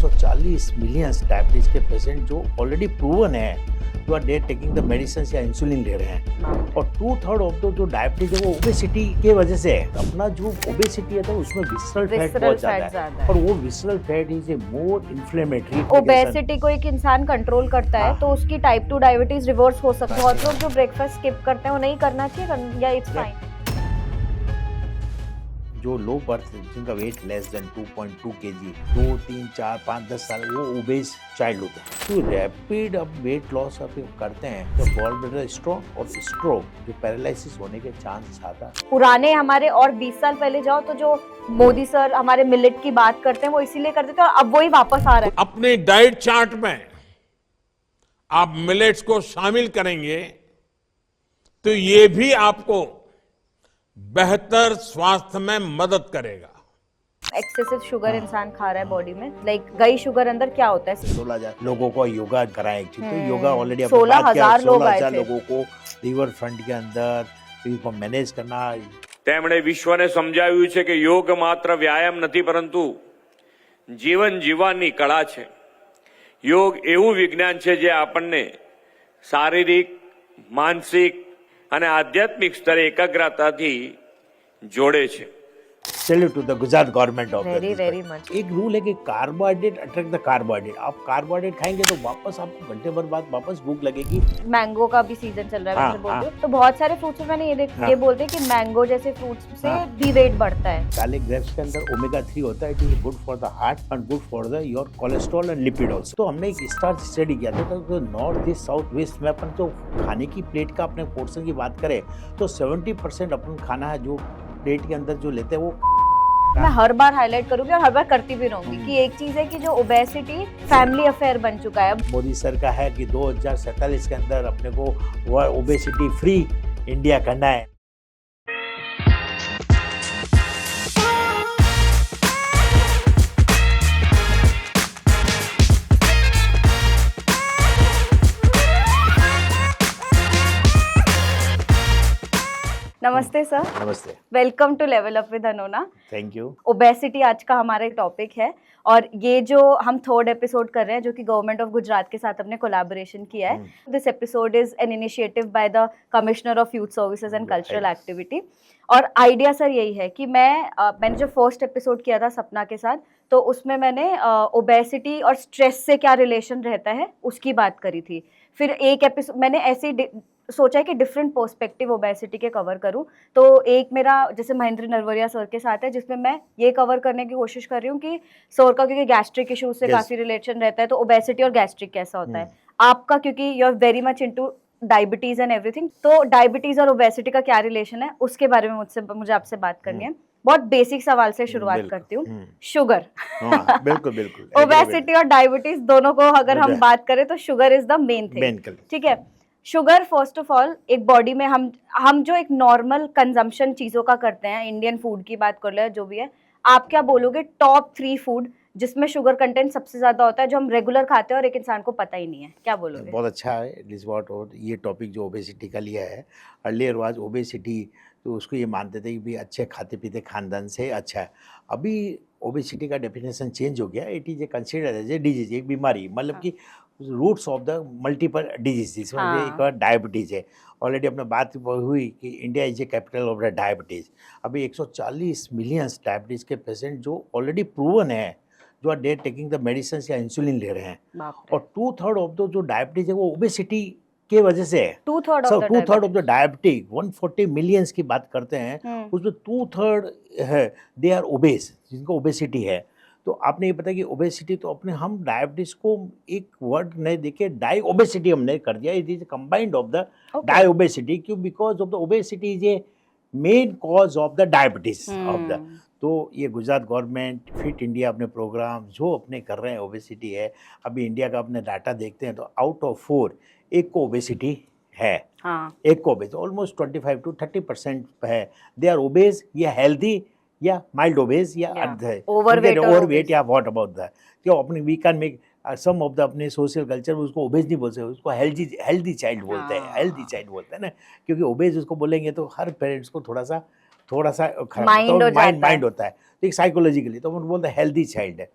140 million diabetes के patient जो already proven है, जो are their taking the medicine या इंसुलिन ले रहे हैं, और 2/3 ऑफ द जो डायबिटीज है वो ओबेसिटी के वजह से है। अपना जो ओबेसिटी है तो उसमें विसरल फैट बहुत ज्यादा है, और वो visceral fat is a more inflammatory. Obesity को एक इंसान कंट्रोल करता है तो उसकी टाइप 2 डायबिटीज रिवर्स हो सकती है। बहुत लोग जो ब्रेकफास्ट स्किप करते हैं वो नहीं करना चाहिए या इट्स फाइन। जो लो बर्थ जिनका वेट लेस देन 2.2 kg, 2, 3, 4, 5, 10 साल, वो ओबेस चाइल्ड होते हैं। तो रैपिड अब वेट लॉस अब करते हैं तो गॉल ब्लैडर स्ट्रोक और स्ट्रोक जो पैरालिसिस होने के चांस ज्यादा। पुराने हमारे और 20 साल पहले जाओ तो जो मोदी सर हमारे मिलेट की बात करते हैं वो इसीलिए करते थे और अब वही वापस आ रहा है। अपने डाइट चार्ट में आप मिलेट्स को शामिल करेंगे तो ये भी आपको बेहतर स्वास्थ्य में मदद करेगा। एक्सेसिव शुगर इंसान खा रहा है बॉडी में, लाइक गई शुगर अंदर क्या होता है। 16,000 लोगों को योगा कराएं, तो योगा ऑलरेडी 16,000 लोग आए थे। लोगों को रिवर फ्रंट के अंदर इनको मैनेज करना। તેમણે વિશ્વને સમજાવ્યું છે કે યોગ માત્ર વ્યાયામ નથી પરંતુ જીવન જીવવાની કળા છે। યોગ એવું વિજ્ઞાન છે જે આપણને શારીરિક, માનસિક અને આધ્યાત્મિક સ્તરે એકાગ્રતાથી જોડે છે। Salute to the Gujarat government of very much. एक रूल है कि कार्बोहाइड्रेट अट्रैक्ट द कार्बोहाइड्रेट। आप कार्बोहाइड्रेट खाएंगे तो वापस आपको घंटे भर बाद वापस भूख लगेगी। मैंगो का भी सीजन चल रहा है वैसे बोलते हैं। तो बहुत सारे फ्रूट्स में मैंने ये बोलते हैं कि मैंगो जैसे फ्रूट्स से भी वेट बढ़ता है। काले ग्रेप्स के अंदर ओमेगा 3 होता है, it is good for the heart and good for the your cholesterol and lipid also. तो हमने एक स्टार स्टडी किया था तो नॉर्थ ईस्ट साउथ वेस्ट में अपन तो खाने की प्लेट का अपने पोर्शन की बात करें तो 70% अपन खाना है जो प्लेट के अंदर जो लेते हैं वो। मैं हर बार हाईलाइट करूंगी और हर बार करती भी रहूंगी कि एक चीज है कि जो ओबेसिटी फैमिली अफेयर बन चुका है। मोदी सर का है कि 2047 के अंदर अपने को ओबेसिटी फ्री इंडिया करना है। नमस्ते सर। नमस्ते। Welcome to level up with अनोना। Thank you. ओबेसिटी आज का हमारा टॉपिक है और ये जो हम 3rd एपिसोड कर रहे हैं जो कि गवर्नमेंट ऑफ गुजरात के साथ हमने कोलैबोरेशन किया है। This episode is an initiative by the commissioner of youth services and cultural activity. और आइडिया सर यही है कि मैंने जो फर्स्ट एपिसोड किया था सपना के साथ तो उसमें मैंने ओबेसिटी और स्ट्रेस से क्या रिलेशन रहता है उसकी बात करी थी। फिर एक एपिसोड मैंने ऐसे सोचा है कि डिफरेंट पर्सपेक्टिव ओबेसिटी के कवर करूं। तो एक मेरा जैसे महेंद्र नरवरिया सर के साथ है जिसमें मैं ये कवर करने की कोशिश कर रही हूँ कि सर का क्योंकि गैस्ट्रिक इश्यूज से काफी रिलेशन रहता है तो ओबेसिटी और गैस्ट्रिक कैसा होता है। आपका क्योंकि you are very much into diabetes and everything, तो डायबिटीज और ओबेसिटी का क्या रिलेशन है उसके बारे में मुझे आपसे बात करनी है। बहुत बेसिक सवाल से शुरुआत करती हूँ। शुगर। बिल्कुल बिल्कुल। ओबेसिटी और डायबिटीज दोनों को अगर हम बात करें तो sugar is the main thing. ठीक है। शुगर फर्स्ट ऑफ ऑल एक बॉडी में हम जो एक नॉर्मल कंजम्पशन चीज़ों का करते हैं, इंडियन फूड की बात कर ले जो भी है, आप क्या बोलोगे टॉप 3 फूड जिसमें शुगर कंटेंट सबसे ज़्यादा होता है जो हम रेगुलर खाते हैं और एक इंसान को पता ही नहीं है, क्या बोलोगे? बहुत अच्छा है दिस व्हाट। और ये टॉपिक जो ओबेसिटी का लिया है, अर्लियर वाज ओबेसिटी तो उसको ये मानते थे कि भी अच्छे खाते पीते खानदान से अच्छा है। अभी ओबेसिटी का डेफिनेशन चेंज हो गया। It is a considered as a disease, एक बीमारी, मतलब कि roots of the multiple disease जिसमें एक डायबिटीज़ है। ऑलरेडी अपने बात हुई कि India is a capital of the diabetes. अभी 140 मिलियन डायबिटीज़ के पेशेंट जो ऑलरेडी प्रूवन है, जो are their taking the medicine या इंसुलिन ले रहे हैं, और 2/3 ऑफ द जो डायबिटीज़ है वो ओबेसिटी के वजह से है। 2/3 ऑफ द डायबिटिक 140 मिलियंस की बात करते हैं, उसमें 2/3 है दे आर ओबेस, जिनको ओबेसिटी है। तो आपने ये पता कि ओबेसिटी तो अपने हम डायबिटीज को एक वर्ड नहीं देके डाई ओबेसिटी हमने कर दिया। It is combined of the diabesity, क्यों? Because of the obesity is a main cause of the diabetes of the. तो ये गुजरात गवर्नमेंट फिट इंडिया अपने प्रोग्राम जो अपने कर रहे हैं, ओबेसिटी है। अभी इंडिया का अपने डाटा देखते हैं तो आउट ऑफ 4 एक को ओबेसिटी है। एक को ओबेस ऑलमोस्ट 25 to 30% है। दे आर ओबेस या हेल्दी या माइल्ड ओबेस या ओवरवेट या व्हाट अबाउट दैट। क्यों अपने we can make some of the अपने सोशल कल्चर में उसको ओबेस नहीं बोलते, उसको हेल्दी चाइल्ड बोलते हैं। हेल्दी चाइल्ड बोलते हैं ना, क्योंकि ओबेस उसको बोलेंगे तो हर पेरेंट्स को थोड़ा सा माइंड होता है, तो एक साइकोलॉजिकली तो हम बोलते हैं हेल्दी चाइल्ड है।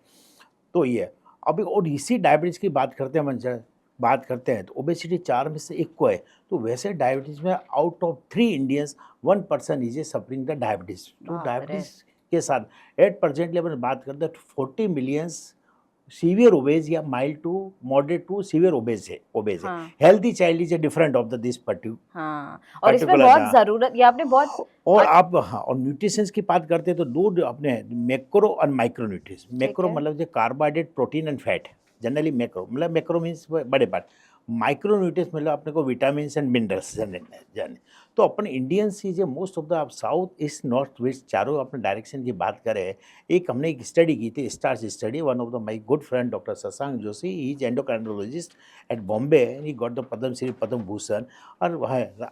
तो ये अभी और इसी डायबिटीज की बात करते हैं बात करते हैं तो ओबेसिटी 4 में से 1 को है, तो वैसे डायबिटीज में out of 3 Indians 1 person is suffering the diabetes. तो बाप रे। डायबिटीज के साथ 8% लेवल बात करते हैं, 40 मिलियंस सीवियर ओबेज या mild to moderate to severe obese है। हाँ। Healthy child is different of the this particular. हाँ, और इसमें particular बहुत हाँ। जरूरत, ये आपने बहुत और आप हाँ, और न्यूट्रिशंस की बात करते हैं तो दो अपने मैक्रो और माइक्रो न्यूट्रिश। मैक्रो है। मतलब जो carbohydrate, protein and fat, generally macro मतलब मैक्रो मीन्स बड़े पार्ट। माइक्रो न्यूट्रिश मतलब अपने को विटामिन एंड मिनरल्स जाने। तो अपन इंडियन सी जो मोस्ट ऑफ द आप साउथ ईस्ट नॉर्थ वेस्ट चारों अपने डायरेक्शन की बात करें, एक हमने एक स्टडी की थी, stars study, one of the my good friend doctor Shashank Joshi, he is endocrinologist at Bombay, he got the Padma Shri Padma Bhushan, और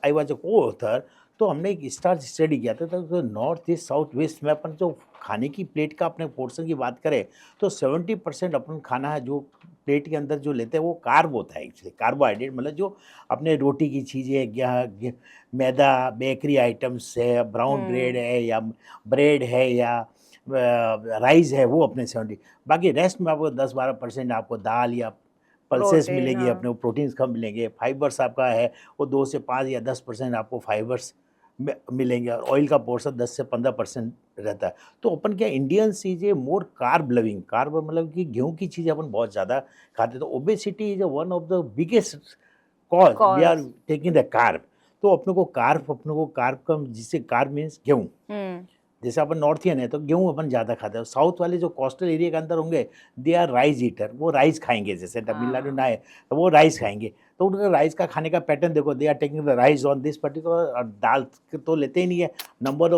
आई वाज अ को ऑथर। तो हमने एक स्टार स्टडी किया था, तो नॉर्थ ईस्ट साउथ वेस्ट में अपन जो खाने की प्लेट का अपने पोर्शन की बात करें तो 70% अपन खाना है जो प्लेट के अंदर जो लेते हैं वो कार्ब होता है, एक्चुअली कार्बोहाइड्रेट मतलब जो अपने रोटी की चीज़ें, मैदा, बेकरी आइटम्स है, ब्राउन ब्रेड है या ब्रेड है या राइस है, वो अपने 70। बाकी रेस्ट में आपको 10-12% आपको दाल या पल्सेस प्रोटीन, मिलेंगे, हाँ। अपने प्रोटीन्स कम मिलेंगे। फाइबर्स आपका है वो 2 से 5 या 10% आपको फाइबर्स मिलेंगे, और ऑयल का पोर्शन 10 से 15% रहता है। तो अपन क्या इंडियन चीज़ें मोर कार्ब लविंग, कार्ब मतलब कि गेहूं की चीज़ें अपन बहुत ज़्यादा खाते हैं। तो obesity is one of the biggest cause we are taking the carb. तो अपने को कार्ब का, जिससे कार्ब मीन्स गेहूँ, जैसे अपन नॉर्थियन है तो गेहूँ अपन ज़्यादा खाते हैं। साउथ वाले जो कोस्टल एरिया के अंदर होंगे दे आर राइस ईटर, वो राइस खाएंगे, जैसे तमिलनाडु ना है तो वो राइस खाएंगे। तो उनका राइस का खाने का पैटर्न देखो, they are taking the rice on this particular, और दाल तो लेते ही नहीं है, number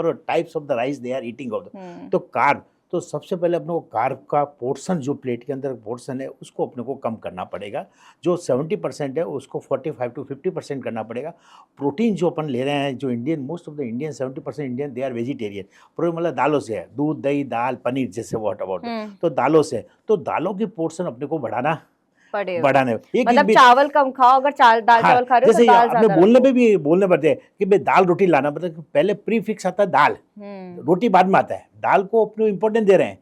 of types of the rice they are eating of the. तो कार्ब, तो सबसे पहले अपने को कार्ब का पोर्शन जो प्लेट के अंदर पोर्शन है उसको अपने को कम करना पड़ेगा। जो 70% है उसको 45 to 50% करना पड़ेगा। प्रोटीन जो अपन ले रहे हैं, जो Indian most of the Indian 70% Indian they are vegetarian. Protein मतलब दालों से है, दूध दही दाल पनीर, जैसे व्हाट अबाउट, तो दालों से, तो दालों की पोर्शन अपने को बढ़ाना मतलब चावल कम खाओ, अगर दाल चावल खा रहे हो तो दाल अपने ज्यादा बोलने रखो। पे भी बोलने पड़ते हैं कि भाई दाल रोटी लाना, मतलब पहले प्री फिक्स आता है दाल, रोटी बाद में आता है। दाल को अपने इम्पोर्टेंस दे रहे हैं।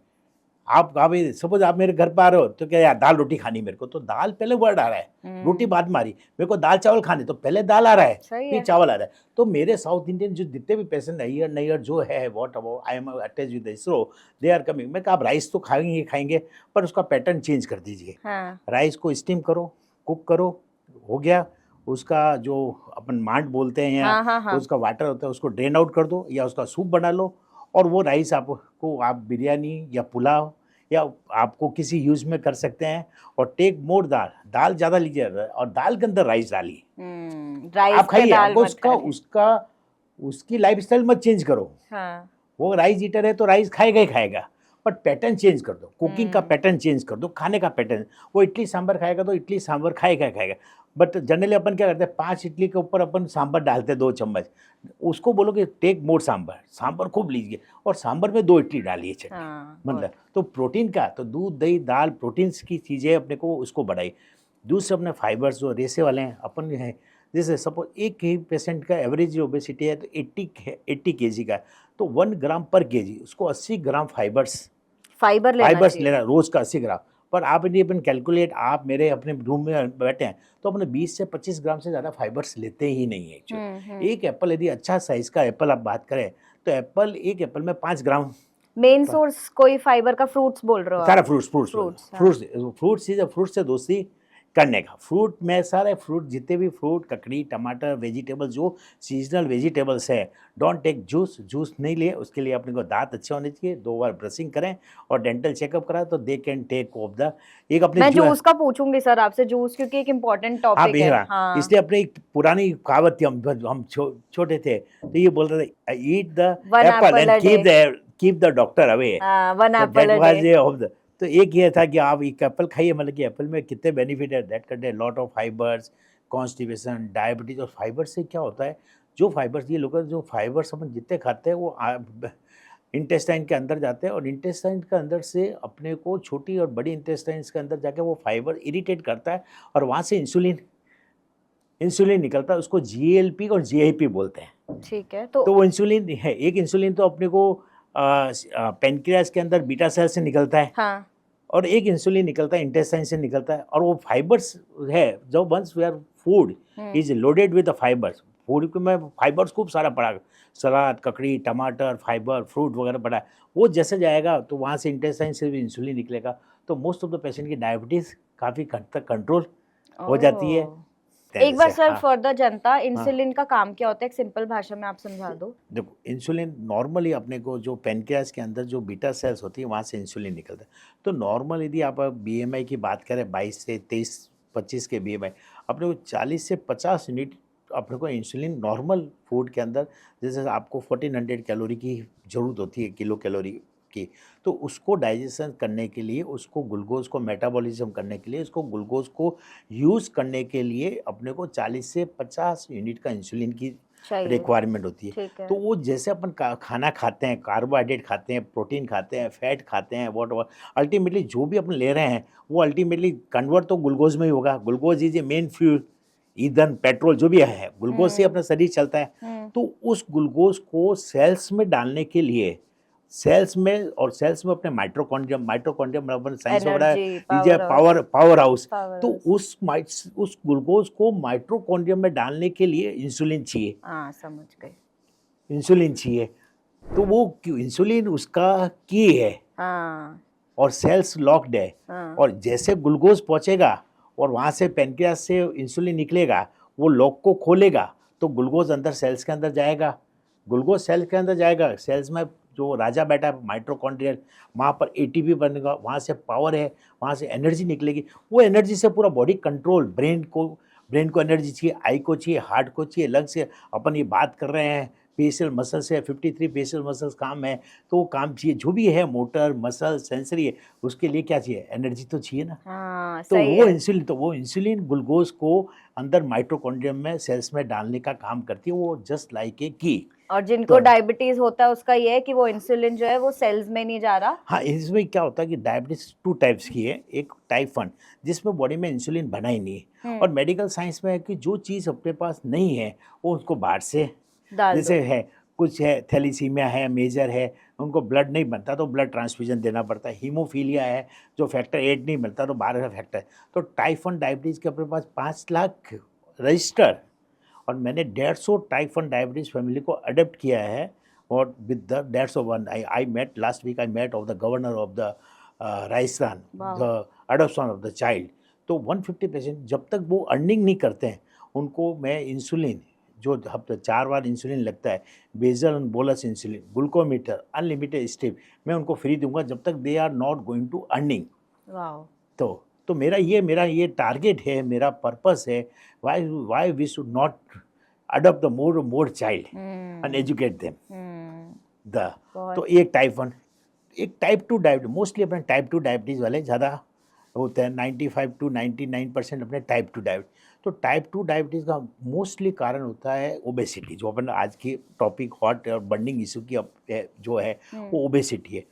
आप सपोज आप मेरे घर पर आ रहे हो तो क्या यार दाल रोटी खानी मेरे को, तो दाल पहले वर्ड आ रहा है, रोटी बाद में आ रही। मेरे को दाल चावल खाने तो पहले दाल आ रहा है, फिर चावल आ रहा है। तो मेरे साउथ इंडियन जो जितने भी पेशेंट नैयर जो है, what about I am attach with ISRO, they are coming. मैं कहा आप राइस तो खाएंगे पर उसका पैटर्न चेंज कर दीजिए। राइस को स्टीम करो, कुक करो, हो गया, उसका जो अपन मांड बोलते हैं या उसका वाटर होता है उसको ड्रेन आउट कर दो, या उसका सूप बना लो, और वो राइस आपको आप बिरयानी या पुलाव या आपको किसी यूज में कर सकते हैं। और टेक मोर दाल ज़्यादा लीजिए, और दाल के अंदर राइस डालिए, आप खाइए। उसकी लाइफस्टाइल मत चेंज करो। वो राइस ईटर है तो राइस खाएगा ही खाएगा, बट पैटर्न चेंज कर दो, कुकिंग का पैटर्न चेंज कर दो, खाने का पैटर्न। वो इडली सांभर खाएगा तो इडली सांभर खाएगा। बट जनरली अपन क्या करते हैं, 5 इडली के ऊपर अपन सांभर डालते हैं 2 चम्मच। उसको बोलो कि टेक मोर सांभर खूब लीजिए, और सांभर में 2 इडली डालिए चटनी। मतलब तो प्रोटीन का, तो दूध दही दाल प्रोटीन्स की चीज़ें अपने को उसको बढ़ाई। दूसरे अपने फाइबर्स जो रेसे वाले हैं अपन हैं, जैसे सपोज एक ही पेशेंट का एवरेज ओबेसिटी है तो 80 kg का, तो 1 ग्राम पर kg उसको 80 ग्राम फाइबर लेना रोज का 80 ग्राम। पर आप यदि अपन कैलकुलेट, आप मेरे अपने रूम में बैठे हैं तो अपने 20 से 25 ग्राम से ज़्यादा फाइबर्स लेते ही नहीं है एक्चुअली। एक एप्पल, यदि अच्छा साइज का एप्पल आप बात करें तो एक एप्पल में 5 ग्राम। मेन सोर्स कोई फाइबर का फ्रूट्स बोल रहे हो? सारा फ्रूट्स से दोस्ती करने का। फ्रूट में सारे फ्रूट, जितने भी फ्रूट, ककड़ी, टमाटर, वेजिटेबल, जो सीजनल वेजिटेबल्स है, डोंट टेक जूस नहीं लिए। उसके लिए अपने को दांत अच्छे होने चाहिए, 2 बार ब्रशिंग करें और डेंटल चेकअप कराएं, तो they can take of the एक अपने। मैं जूस का पूछूंगी सर आपसे, जूस क्योंकि एक इम्पोर्टेंट टॉपिक है। इसलिए अपने एक पुरानी कहावत थी, हम छोटे थे तो ये बोल रहे थे, eat the Apple and keep the doctor away. तो एक ये था कि आप एक एप्पल खाइए, मतलब कि एप्पल में कितने बेनिफिट है, that contain lot of fibres, constipation, diabetes. और फाइबर से क्या होता है, जो फाइबर्स, ये लोग जो फाइबर्स अपन जितने खाते हैं वो इंटेस्टाइन के अंदर जाते हैं, और इंटेस्टाइन के अंदर से अपने को छोटी और बड़ी इंटेस्टाइन्स के अंदर जाके वो फाइबर इरिटेट करता है, और वहाँ से इंसुलिन निकलता है, उसको GLP और GIP बोलते हैं। ठीक है, तो वो इंसुलिन है, एक इंसुलिन तो अपने को पेनक्रियास के अंदर बीटा सेल से निकलता है। और एक इंसुलिन निकलता है इंटेस्टाइन से निकलता है, और वो फाइबर्स है जो once we are food is loaded with the fibres, food में फाइबर्स खूब सारा पड़ा, सलाद, ककड़ी, टमाटर, फाइबर, फ्रूट वगैरह पड़ा है, वो जैसे जाएगा तो वहाँ से इंटेस्टाइन से भी इंसुलिन निकलेगा, तो मोस्ट ऑफ द पेशेंट की डायबिटीज़ काफ़ी हद तक कंट्रोल हो जाती है। एक बार सर हाँ। फॉर द जनता, इंसुलिन का काम क्या होता है, एक सिंपल भाषा में आप समझा दो। देखो, इंसुलिन नॉर्मली अपने को जो पैनक्रियास के अंदर जो बीटा सेल्स होती है वहाँ से इंसुलिन निकलता है। तो नॉर्मल यदि आप बीएमआई की बात करें 22 से 23-25 के बीएमआई, अपने को 40 से 50 यूनिट अपने को इंसुलिन नॉर्मल फूड के अंदर, जैसे आपको 1400 कैलोरी की ज़रूरत होती है, किलो कैलोरी की, तो उसको डाइजेशन करने के लिए, उसको ग्लूकोज को मेटाबॉलिज्म करने के लिए, उसको ग्लूकोज को यूज़ करने के लिए अपने को 40 से 50 यूनिट का इंसुलिन की चाहिए। रिक्वायरमेंट होती है। ठीक है। तो वो जैसे अपन खाना खाते हैं, कार्बोहाइड्रेट खाते हैं, प्रोटीन खाते हैं, फैट खाते हैं, व्हाटएवर, अल्टीमेटली जो भी अपन ले रहे हैं वो अल्टीमेटली कन्वर्ट तो ग्लूकोज में ही होगा। Glucose is a main fuel, ईंधन, पेट्रोल जो भी है, ग्लूकोज से अपना शरीर चलता है। तो उस ग्लूकोज को सेल्स में डालने के लिए, सेल्स में अपने माइटोकॉन्ड्रियम अपन साइंस में पढ़ा है, इज ए पावर हाउस। तो उस ग्लूकोज को माइटोकॉन्ड्रियम में डालने के लिए इंसुलिन चाहिए। हाँ, समझ गए। इंसुलिन चाहिए, तो वो इंसुलिन उसका की है हाँ। और सेल्स लॉक्ड है। हाँ। और जैसे ग्लूकोज पहुंचेगा और वहाँ से पेनक्रियास से इंसुलिन निकलेगा, वो लॉक को खोलेगा तो ग्लूकोज अंदर सेल्स के अंदर जाएगा। ग्लूकोज सेल्स के अंदर जाएगा, सेल्स में जो राजा बैठा है माइटोकॉन्ड्रियल, वहाँ पर एटीपी बनेगा, वहाँ से पावर है, वहाँ से एनर्जी निकलेगी। वो एनर्जी से पूरा बॉडी कंट्रोल, ब्रेन को एनर्जी चाहिए, आई को चाहिए, हार्ट को चाहिए, लंग्स से अपन ये बात कर रहे हैं, फेशियल मसल्स है, 53 फेशियल मसल्स काम है, तो वो काम चाहिए, जो भी है मोटर मसल सेंसरी है, उसके लिए क्या चाहिए, एनर्जी तो चाहिए ना। हाँ, तो सही वो है। इंसुलिन ग्लूकोज को अंदर माइटोकॉन्ड्रियम में सेल्स में डालने का काम करती है, वो जस्ट लाइक ए की। और जिनको तो डायबिटीज होता है उसका ये है कि वो इंसुलिन जो है वो सेल्स में नहीं जा रहा। हाँ, इसमें क्या होता है कि डायबिटीज 2 टाइप्स की है, एक टाइप 1 जिसमें बॉडी में इंसुलिन बना ही नहीं है, और मेडिकल साइंस में है कि जो चीज़ अपने पास नहीं है वो उसको बाहर से, डाल जैसे दो। है कुछ है थैलीसीमिया है, मेजर है, उनको ब्लड नहीं बनता तो ब्लड ट्रांसफ्यूजन देना पड़ता है, हीमोफीलिया है जो फैक्टर 8 नहीं मिलता तो 12 का फैक्टर है। तो टाइप 1 डायबिटीज़ के अपने पास 5 लाख रजिस्टर, और मैंने 150 टाइप 1 डायबिटीज़ फैमिली को अडॉप्ट किया है। और with the 151 I met last week, I met of the governor of the Rajasthan, the adoption of the child. तो 150 पेशेंट जब तक वो अर्निंग नहीं करते हैं उनको मैं इंसुलिन, जो हफ्ते 4 बार इंसुलिन लगता है, basal and bolus insulin, glucometer, unlimited strip, मैं उनको फ्री दूंगा जब तक they are not going to earning. Wow. तो मेरा ये टारगेट है, मेरा पर्पस है, why we should not adopt the more child and educate them the. तो एक टाइप 1, एक टाइप 2 डायबिटीज, मोस्टली अपने टाइप 2 डायबिटीज़ वाले ज़्यादा होते हैं, 95 to 99% अपने टाइप 2 डायबिटीज। तो टाइप 2 डायबिटीज़ का मोस्टली कारण होता है ओबेसिटी, जो अपन आज की टॉपिक हॉट और बर्निंग इशू की जो है वो ओबेसिटी है।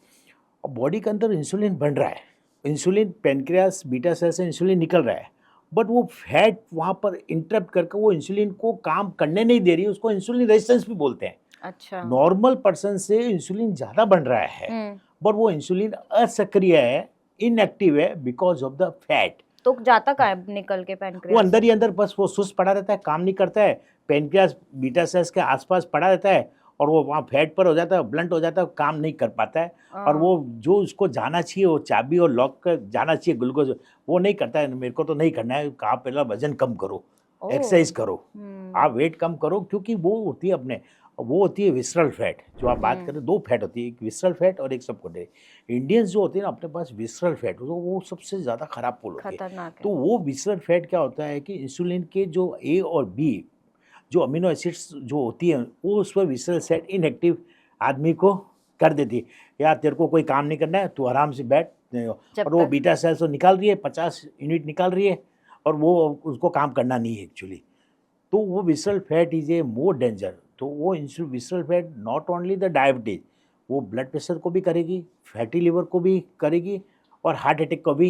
और बॉडी के अंदर इंसुलिन बन रहा है, इंसुलिन पेनक्रियास बीटा सेल से इंसुलिन निकल रहा है, बट वो फैट वहाँ पर इंटरप्ट करके वो इंसुलिन को काम करने नहीं दे रही है, उसको इंसुलिन रेजिस्टेंस भी बोलते हैं। अच्छा। नॉर्मल पर्सन से इंसुलिन ज़्यादा बन रहा है, बट वो इंसुलिन असक्रिय है, इनएक्टिव है बिकॉज ऑफ द फैट। तो जाता कहाँ है निकल के वो पैनक्रियास? अंदर ही अंदर बस वो सुस्त पड़ा रहता है, काम नहीं करता है, पेनक्रियास बीटा सेल्स के आसपास पड़ा रहता है, और वो वहाँ फैट पर हो जाता है, ब्लंट हो जाता है, काम नहीं कर पाता है। और वो जो उसको जाना चाहिए, वो चाबी और लॉक कर जाना चाहिए ग्लूकोज, वो नहीं करता है। मेरे को तो नहीं करना है, आप पहला वजन कम करो, एक्सरसाइज करो, आप वेट कम करो, क्योंकि वो होती है अपने, वो होती है विसरल फैट, जो आप बात करें 2 फैट होती है, एक विसरल फैट और एक सबक्यूटेनियस। इंडियंस जो होते हैं ना अपने पास विसरल फैट, वो सबसे ज़्यादा खराब पुल होती है। खतरनाक है। तो वो विसरल फैट क्या होता है कि इंसुलिन के जो ए और बी जो अमीनो एसिड्स जो होती हैं वो उस पर विसरल फैट इनएक्टिव आदमी को कर देती है, यार तेरे को कोई काम नहीं करना है, तू आराम से बैठ, और वो बीटा सेल्स तो निकाल रही है, 50 यूनिट निकाल रही है, और वो उसको काम करना नहीं है एक्चुअली। तो वो visceral fat is a more danger. तो वो visceral fat not only the diabetes, वो ब्लड प्रेशर को भी करेगी, फैटी लिवर को भी करेगी, और हार्ट अटैक को भी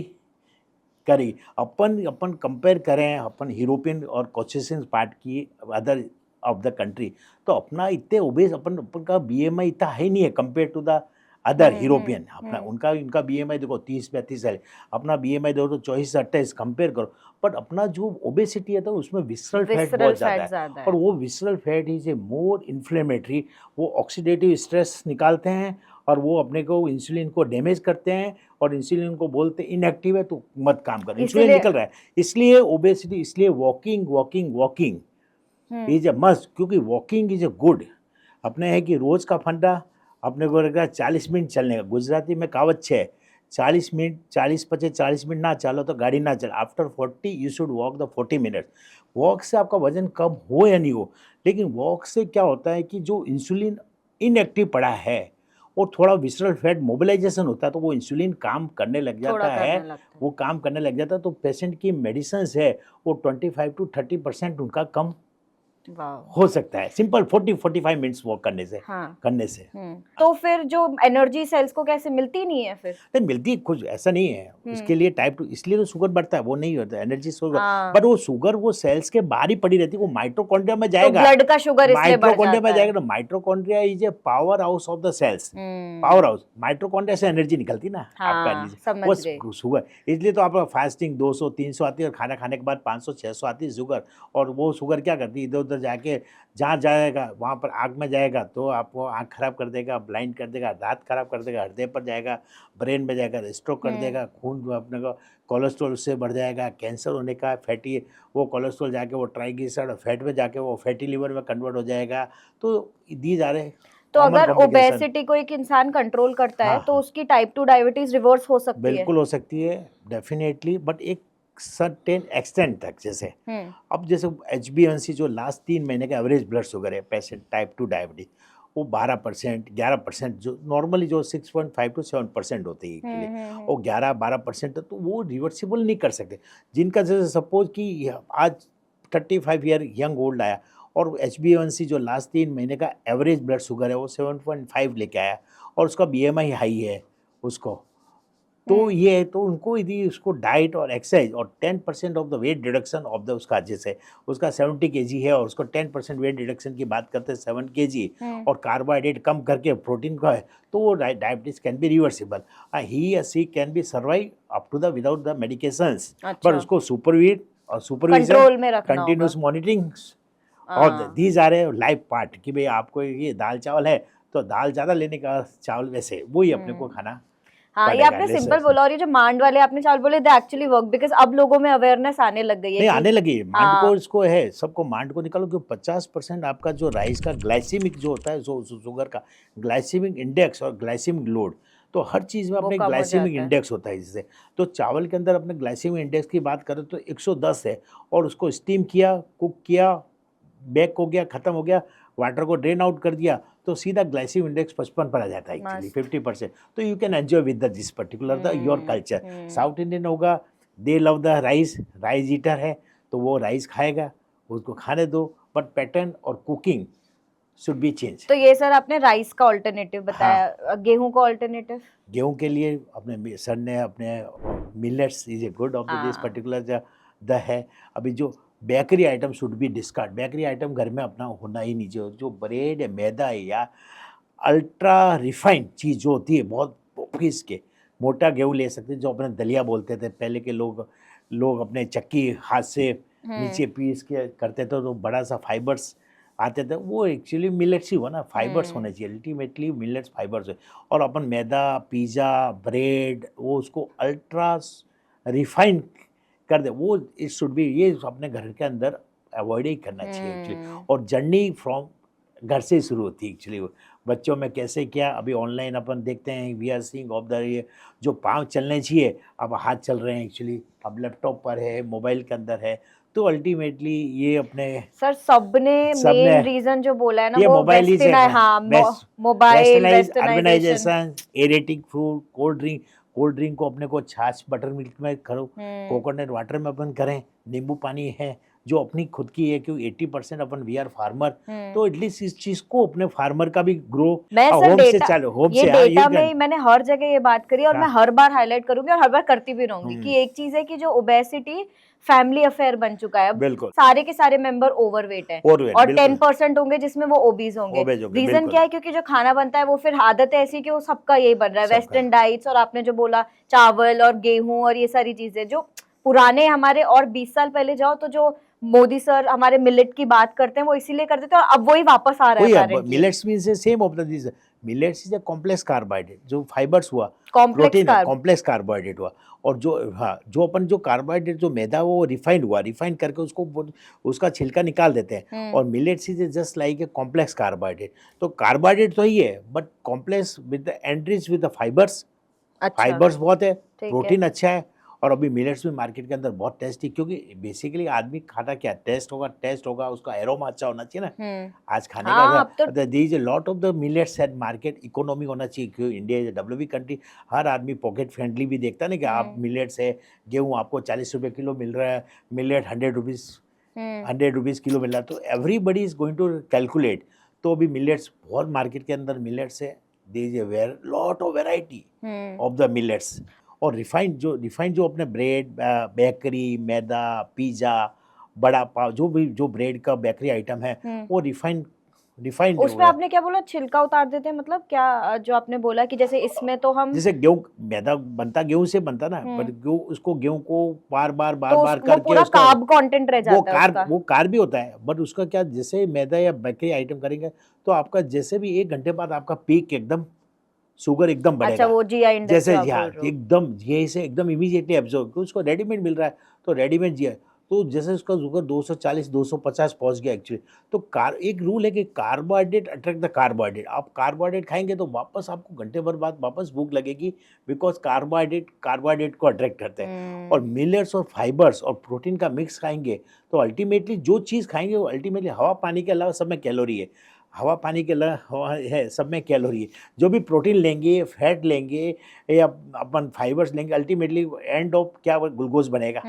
करेगी। अपन कंपेयर करें अपन यूरोपियन और कॉकेशियन पार्ट की अदर ऑफ द कंट्री, तो अपना इतने ओबेस अपन का BMI इतना है नहीं है compare to the other European अपना उनका इनका बीएमआई देखो 30-32 है, अपना बीएमआई देखो तो 24-28 कंपेयर करो, बट अपना जो ओबेसिटी है तो उसमें विसरल फैट विसरल बहुत फैट ज़्यादा ज्यादा है, है। और वो visceral fat is a more inflammatory, वो ऑक्सीडेटिव स्ट्रेस निकालते हैं और वो अपने को इंसुलिन को डैमेज करते हैं, और इंसुलिन को बोलते हैं इनएक्टिव है तो मत काम कर, इंसुलिन इसीलिए निकल रहा है, इसलिए ओबेसिटी, इसलिए walking walking walking is a must, क्योंकि वॉकिंग इज ए गुड, अपने है कि रोज का फंडा अपने को रहेगा 40 मिनट चलने का, गुजराती में कहावत है 40 मिनट 40 मिनट ना चलो तो गाड़ी ना चल, after 40 you should walk the 40 minute. Walk से आपका वजन कम हो या नहीं हो, लेकिन वॉक से क्या होता है कि जो इंसुलिन इनएक्टिव पड़ा है और थोड़ा विसरल फैट मोबिलाइजेशन होता है, तो वो इंसुलिन काम करने लग थोड़ा जाता है, करने लगता है। वो काम करने लग जाता है, तो पेशेंट की मेडिसिन है वो 25 to 30% उनका कम वाह। हो सकता है, सिंपल 40-45 मिनट्स वॉक करने से हाँ। तो फिर जो एनर्जी सेल्स को कैसे मिलती नहीं है फिर? नहीं मिलती, कुछ ऐसा नहीं है इसके लिए टाइप 2, इसलिए तो शुगर बढ़ता है, वो नहीं होता एनर्जी शुगर, हाँ। बट वो शुगर वो सेल्स के बाहर ही पड़ी रहती है, वो माइटोकॉन्ड्रिया में तो जाएगा, ब्लड का शुगर इसलिए बढ़ माइटोकॉन्ड्रिया में जाता है। जाएगा, तो mitochondria is a power house of the cells, power house, mitochondria से एनर्जी निकलती ना आपका हाँ, एनर्जी, समझ गई। वो शुगर, इसलिए तो आपका फास्टिंग 200-300 आती है और खाना खाने के बाद 500-600 आती है शुगर, और वो शुगर क्या करती है, इधर उधर जाके जहाँ जाएगा वहाँ पर आग में जाएगा तो आपको आँख खराब कर देगा, ब्लाइंड कर देगा, दांत खराब कर देगा, हृदय पर जाएगा, ब्रेन में जाएगा, स्ट्रोक कर देगा, खून जो अपने को कोलेस्ट्रॉल उससे बढ़ जाएगा, कैंसर होने का, फैटी वो कोलेस्ट्रॉल जाके वो ट्राइग्लिसराइड और फैट में जाके वो फैटी लिवर में कन्वर्ट हो जाएगा, तो दीज आर ए तो कॉमन अगर कॉम्प्लिकेशन। ओबेसिटी को एक इंसान कंट्रोल करता है हाँ, तो हाँ। उसकी टाइप 2 डायबिटीज रिवर्स हो सकती है? बिल्कुल हो सकती है, डेफिनेटली, बट एक सर्टेन एक्सटेंट तक, जैसे अब जैसे HbA1c जो लास्ट 3 महीने का एवरेज ब्लड शुगर है पेशेंट टाइप 2 डायबिटीज, वो 12% 11% जो नॉर्मली जो 6.5 to 7% होती है के लिए, वो 11-12% तो वो रिवर्सिबल नहीं कर सकते, जिनका जैसे सपोज कि आज 35 ईयर यंग ओल्ड आया और HbA1c जो लास्ट 3 महीने का एवरेज ब्लड शुगर है वो 7.5 लेके आया और उसका BMI हाई है उसको, तो ये है, तो उनको यदि उसको डाइट और एक्सरसाइज और 10% of the weight reduction of the उसका, जैसे उसका 70 kg है और उसको 10% वेट रिडक्शन की बात करते हैं 7 kg और कार्बोहाइड्रेट कम करके प्रोटीन का है, तो वो diabetes can be reversible, he या she can be survive up to the without the medications, पर उसको सुपरविजन और कंट्रोल में रखना कंटिन्यूस मॉनिटरिंग और these are a life part, कि भाई आपको ये दाल चावल है तो दाल ज़्यादा लेने का, चावल वैसे वही अपने को खाना। हाँ, ये आपने सिंपल बोला, और ये जो मांड वाले आपने चावल बोले दे एक्चुअली वर्क, बिकॉज अब लोगों में अवेयरनेस आने लग गई है। नहीं आने लगी है, मांड को इसको है, सबको मांड को निकालो, क्योंकि 50% आपका जो राइस का ग्लाइसेमिक जो होता है, जो शुगर का ग्लाइसेमिक इंडेक्स और ग्लाइसेमिक लोड, तो हर चीज़ में अपने ग्लाइसेमिक इंडेक्स होता है जिससे, तो चावल के अंदर अपने ग्लाइसेमिक इंडेक्स की बात करें तो 110 है, और उसको स्टीम किया, कुक किया, बेक हो गया, ख़त्म हो गया, वाटर को ड्रेन आउट कर दिया, तो सीधा ग्लाइसेमिक इंडेक्स 55 पर आ जाता है एक्चुअली 50%, तो you can enjoy with the this particular the your culture. South Indian होगा, they love the rice, rice eater है तो वो राइस खाएगा, उसको खाने दो, बट पैटर्न और कुकिंग शुड बी चेंज। तो ये सर आपने राइस का ऑल्टरनेटिव बताया, गेहूं का ऑल्टरनेटिव? गेहूं के लिए अपने सर ने अपने millets is a good of this particular the है। अभी जो bakery item should be discard, bakery item घर में अपना होना ही नहीं चाहिए, जो ब्रेड है, मैदा है या अल्ट्रा रिफाइंड चीज़ जो होती है बहुत पीस के, मोटा गेहूँ ले सकते हैं, जो अपने दलिया बोलते थे पहले के लोग अपने चक्की हाथ से नीचे पीस के करते थे, तो बड़ा सा फाइबर्स आते थे, वो एक्चुअली मिलेट्स ही हुआ ना, फाइबर्स होने चाहिए, अल्टीमेटली मिलेट्स फाइबर्स है। और अपन मैदा, पिज़्ज़ा, ब्रेड, वो उसको अल्ट्रा रिफाइंड कर दे, वो इट शुड बी, ये अपने घर के अंदर अवॉइड ही करना चाहिए एक्चुअली। और जर्नी फ्रॉम घर से ही शुरू होती है एक्चुअली, बच्चों में कैसे क्या, अभी ऑनलाइन अपन देखते हैं, we are seeing of the, ये जो पाँव चलने चाहिए अब हाथ चल रहे हैं एक्चुअली, अब लैपटॉप पर है, मोबाइल के अंदर है, तो अल्टीमेटली ये अपने सर सबने मेन रीजन जो बोला है ना, ये वो मोबाइल ही है, हाँ, mobile, westernization, erratic food, cold drink को अपने को छाछ बटर मिल्क में करो, कोकोनट वाटर में अपन करें, नींबू पानी है, जो अपनी खुद की है, क्योंकि 80% अपन वी आर फार्मर, तो एटलीस्ट इस चीज को अपने फार्मर का भी ग्रो मैं सर होम से डेटा चालू, होम ये से, हाँ, डेटा you में can, मैंने हर जगह ये बात करी है और मैं हाँ, हर बार हाईलाइट करूंगी और हर बार करती भी रहूंगी कि एक चीज है कि जो ओबेसिटी फैमिली अफेयर बन चुका है। अब बिल्कुल सारे के सारे मेंबर ओवरवेट हैं overweight, और बिल्कुल 10% होंगे जिसमें वो ओबीज होंगे। ओबेज हो गए, रीजन बिल्कुल क्या है? क्योंकि जो खाना बनता है वो फिर आदत है ऐसी कि वो सबका यही बन रहा है, सबका। वेस्टर्न डाइट्स, और आपने जो बोला चावल और गेहूं और ये सारी चीजें जो पुराने हमारे, और 20 साल पहले जाओ तो जो मोदी सर हमारे मिलेट की बात करते हैं वो इसीलिए करते थे और अब वही वापस आ रहा है वही apparently। Millets means same of the this, millets is a complex carbohydrate, जो फाइबर्स हुआ, कॉम्प्लेक्स प्रोटीन है, कार्ब। कॉम्प्लेक्स कार्बोहाइड्रेट हुआ, और जो, हाँ, जो अपन जो कार्बोहाइड्रेट जो मैदा वो रिफाइंड हुआ, रिफाइन करके उसको उसका छिलका निकाल देते हैं, और millets is just like a complex carbohydrate. तो कार्बोहाइड्रेट तो ही है, but complex with the enrich with the fibres, अच्छा फाइबर्स बहुत है, ठीक प्रोटीन अच्छा है, और अभी मिलेट्स भी मार्केट के अंदर बहुत टेस्टी, क्योंकि बेसिकली आदमी खाता क्या, टेस्ट होगा, उसका एरोमा अच्छा होना चाहिए ना, आज खाने हाँ, का अब तो there is a lot of the millets at market, economy होना चाहिए, क्योंकि इंडिया इज डेवलपिंग कंट्री, हर आदमी पॉकेट फ्रेंडली भी देखता है ना कि आप मिलेट्स है, गेहूँ आपको 40 रुपये किलो मिल रहा है, मिलेट 100 रुपीज़ किलो मिल रहा है, तो everybody is going to calculate. तो अभी मिलेट्स बहुत मार्केट के अंदर मिलेट्स है, there is a lot of variety of the millets. और रिफाइंड जो अपने ब्रेड, बेकरी, मैदा, पिज़्ज़ा, बड़ा पाव, जो ब्रेड का बेकरी आइटम है, वो रिफाइंड उसमें आपने क्या बोला, छिलका उतार देते हैं, मतलब क्या जो आपने बोला कि जैसे इसमें तो हम जैसे गेहूँ, मैदा बनता गेहूँ से बनता ना, पर गेहूँ को बार तो बार वो करके पूरा उसका कार्ब कंटेंट रह जाता है उसका। वो कार्ब भी होता है, बट उसका क्या, जैसे मैदा या बेकरी आइटम करेंगे तो आपका जैसे भी 1 घंटे बाद आपका पीक एकदम शुगर एकदम अच्छा, बढ़ेगा। वो जीआई इंडेक्स जैसे जो आप जी हाँ, बोल रहे हो। एकदम ये से एकदम इमीडिएटली एब्जॉर्ब, क्योंकि उसको रेडीमेड मिल रहा है, तो रेडीमेड जी है, तो जैसे उसका शुगर 240 250 पहुंच गया एक्चुअली, तो एक रूल है कि कार्बोहाइड्रेट अट्रैक्ट द कार्बोहाइड्रेट, आप कार्बोहाइड्रेट खाएंगे तो वापस आपको घंटे भर बाद वापस भूख लगेगी, बिकॉज कार्बोहाइड्रेट को अट्रैक्ट करते हैं। और मिलेट्स और फाइबर्स और प्रोटीन का मिक्स खाएंगे तो अल्टीमेटली जो चीज़ खाएंगे वो अल्टीमेटली हवा पानी के अलावा सब में कैलोरी है, हवा पानी के अलावा हवा है, सब में कैलोरी है। जो भी प्रोटीन लेंगे, फैट लेंगे या अपन फाइबर्स लेंगे, अल्टीमेटली एंड ऑफ क्या ग्लूकोज बनेगा,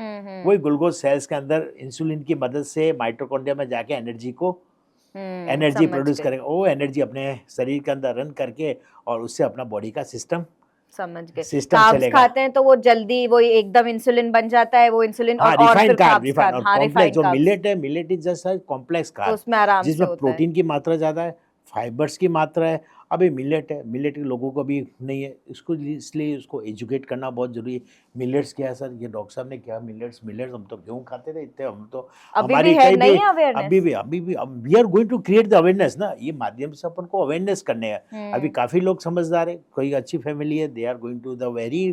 वही ग्लूकोज सेल्स के अंदर इंसुलिन की मदद से माइटोकॉन्ड्रिया में जाके एनर्जी समझ प्रोड्यूस गई, करेगा, वो एनर्जी अपने शरीर के अंदर रन करके और उससे अपना बॉडी का सिस्टम समझ गए। सिस्टम कार्ब्स चलेगा। खाते हैं तो वो जल्दी वो एकदम इंसुलिन बन जाता है, वो इंसुलिन हाँ, और रिफाइंड फिर कार्ब, कार्ब्स रिफाइंड खान, और हाँ कॉम्प्लेक्स रिफाइंड जो कार्ब्स, मिलेट है, मिलेट इज जस्ट कॉम्प्लेक्स तो कार्ब, उसमें आराम से जिसमें होता है। प्रोटीन की मात्रा ज़्यादा है, फाइबर्स की मात्रा है। अभी मिलेट है, मिलेट के लोगों को भी नहीं है, इसलिए उसको एजुकेट करना बहुत जरूरी है। मिलेट्स क्या है सर, ये डॉक्टर साहब ने क्या, मिलेट्स हम तो गेहूँ खाते थे इतने, हम तो अभी हमारी भी है, कहीं नहीं भी है अवेयरनेस। अभी भी we are going to create the awareness ना, ये माध्यम से अपन को अवेयरनेस करने हैं। अभी काफ़ी लोग समझदार है, कोई अच्छी फैमिली है, they are going to the very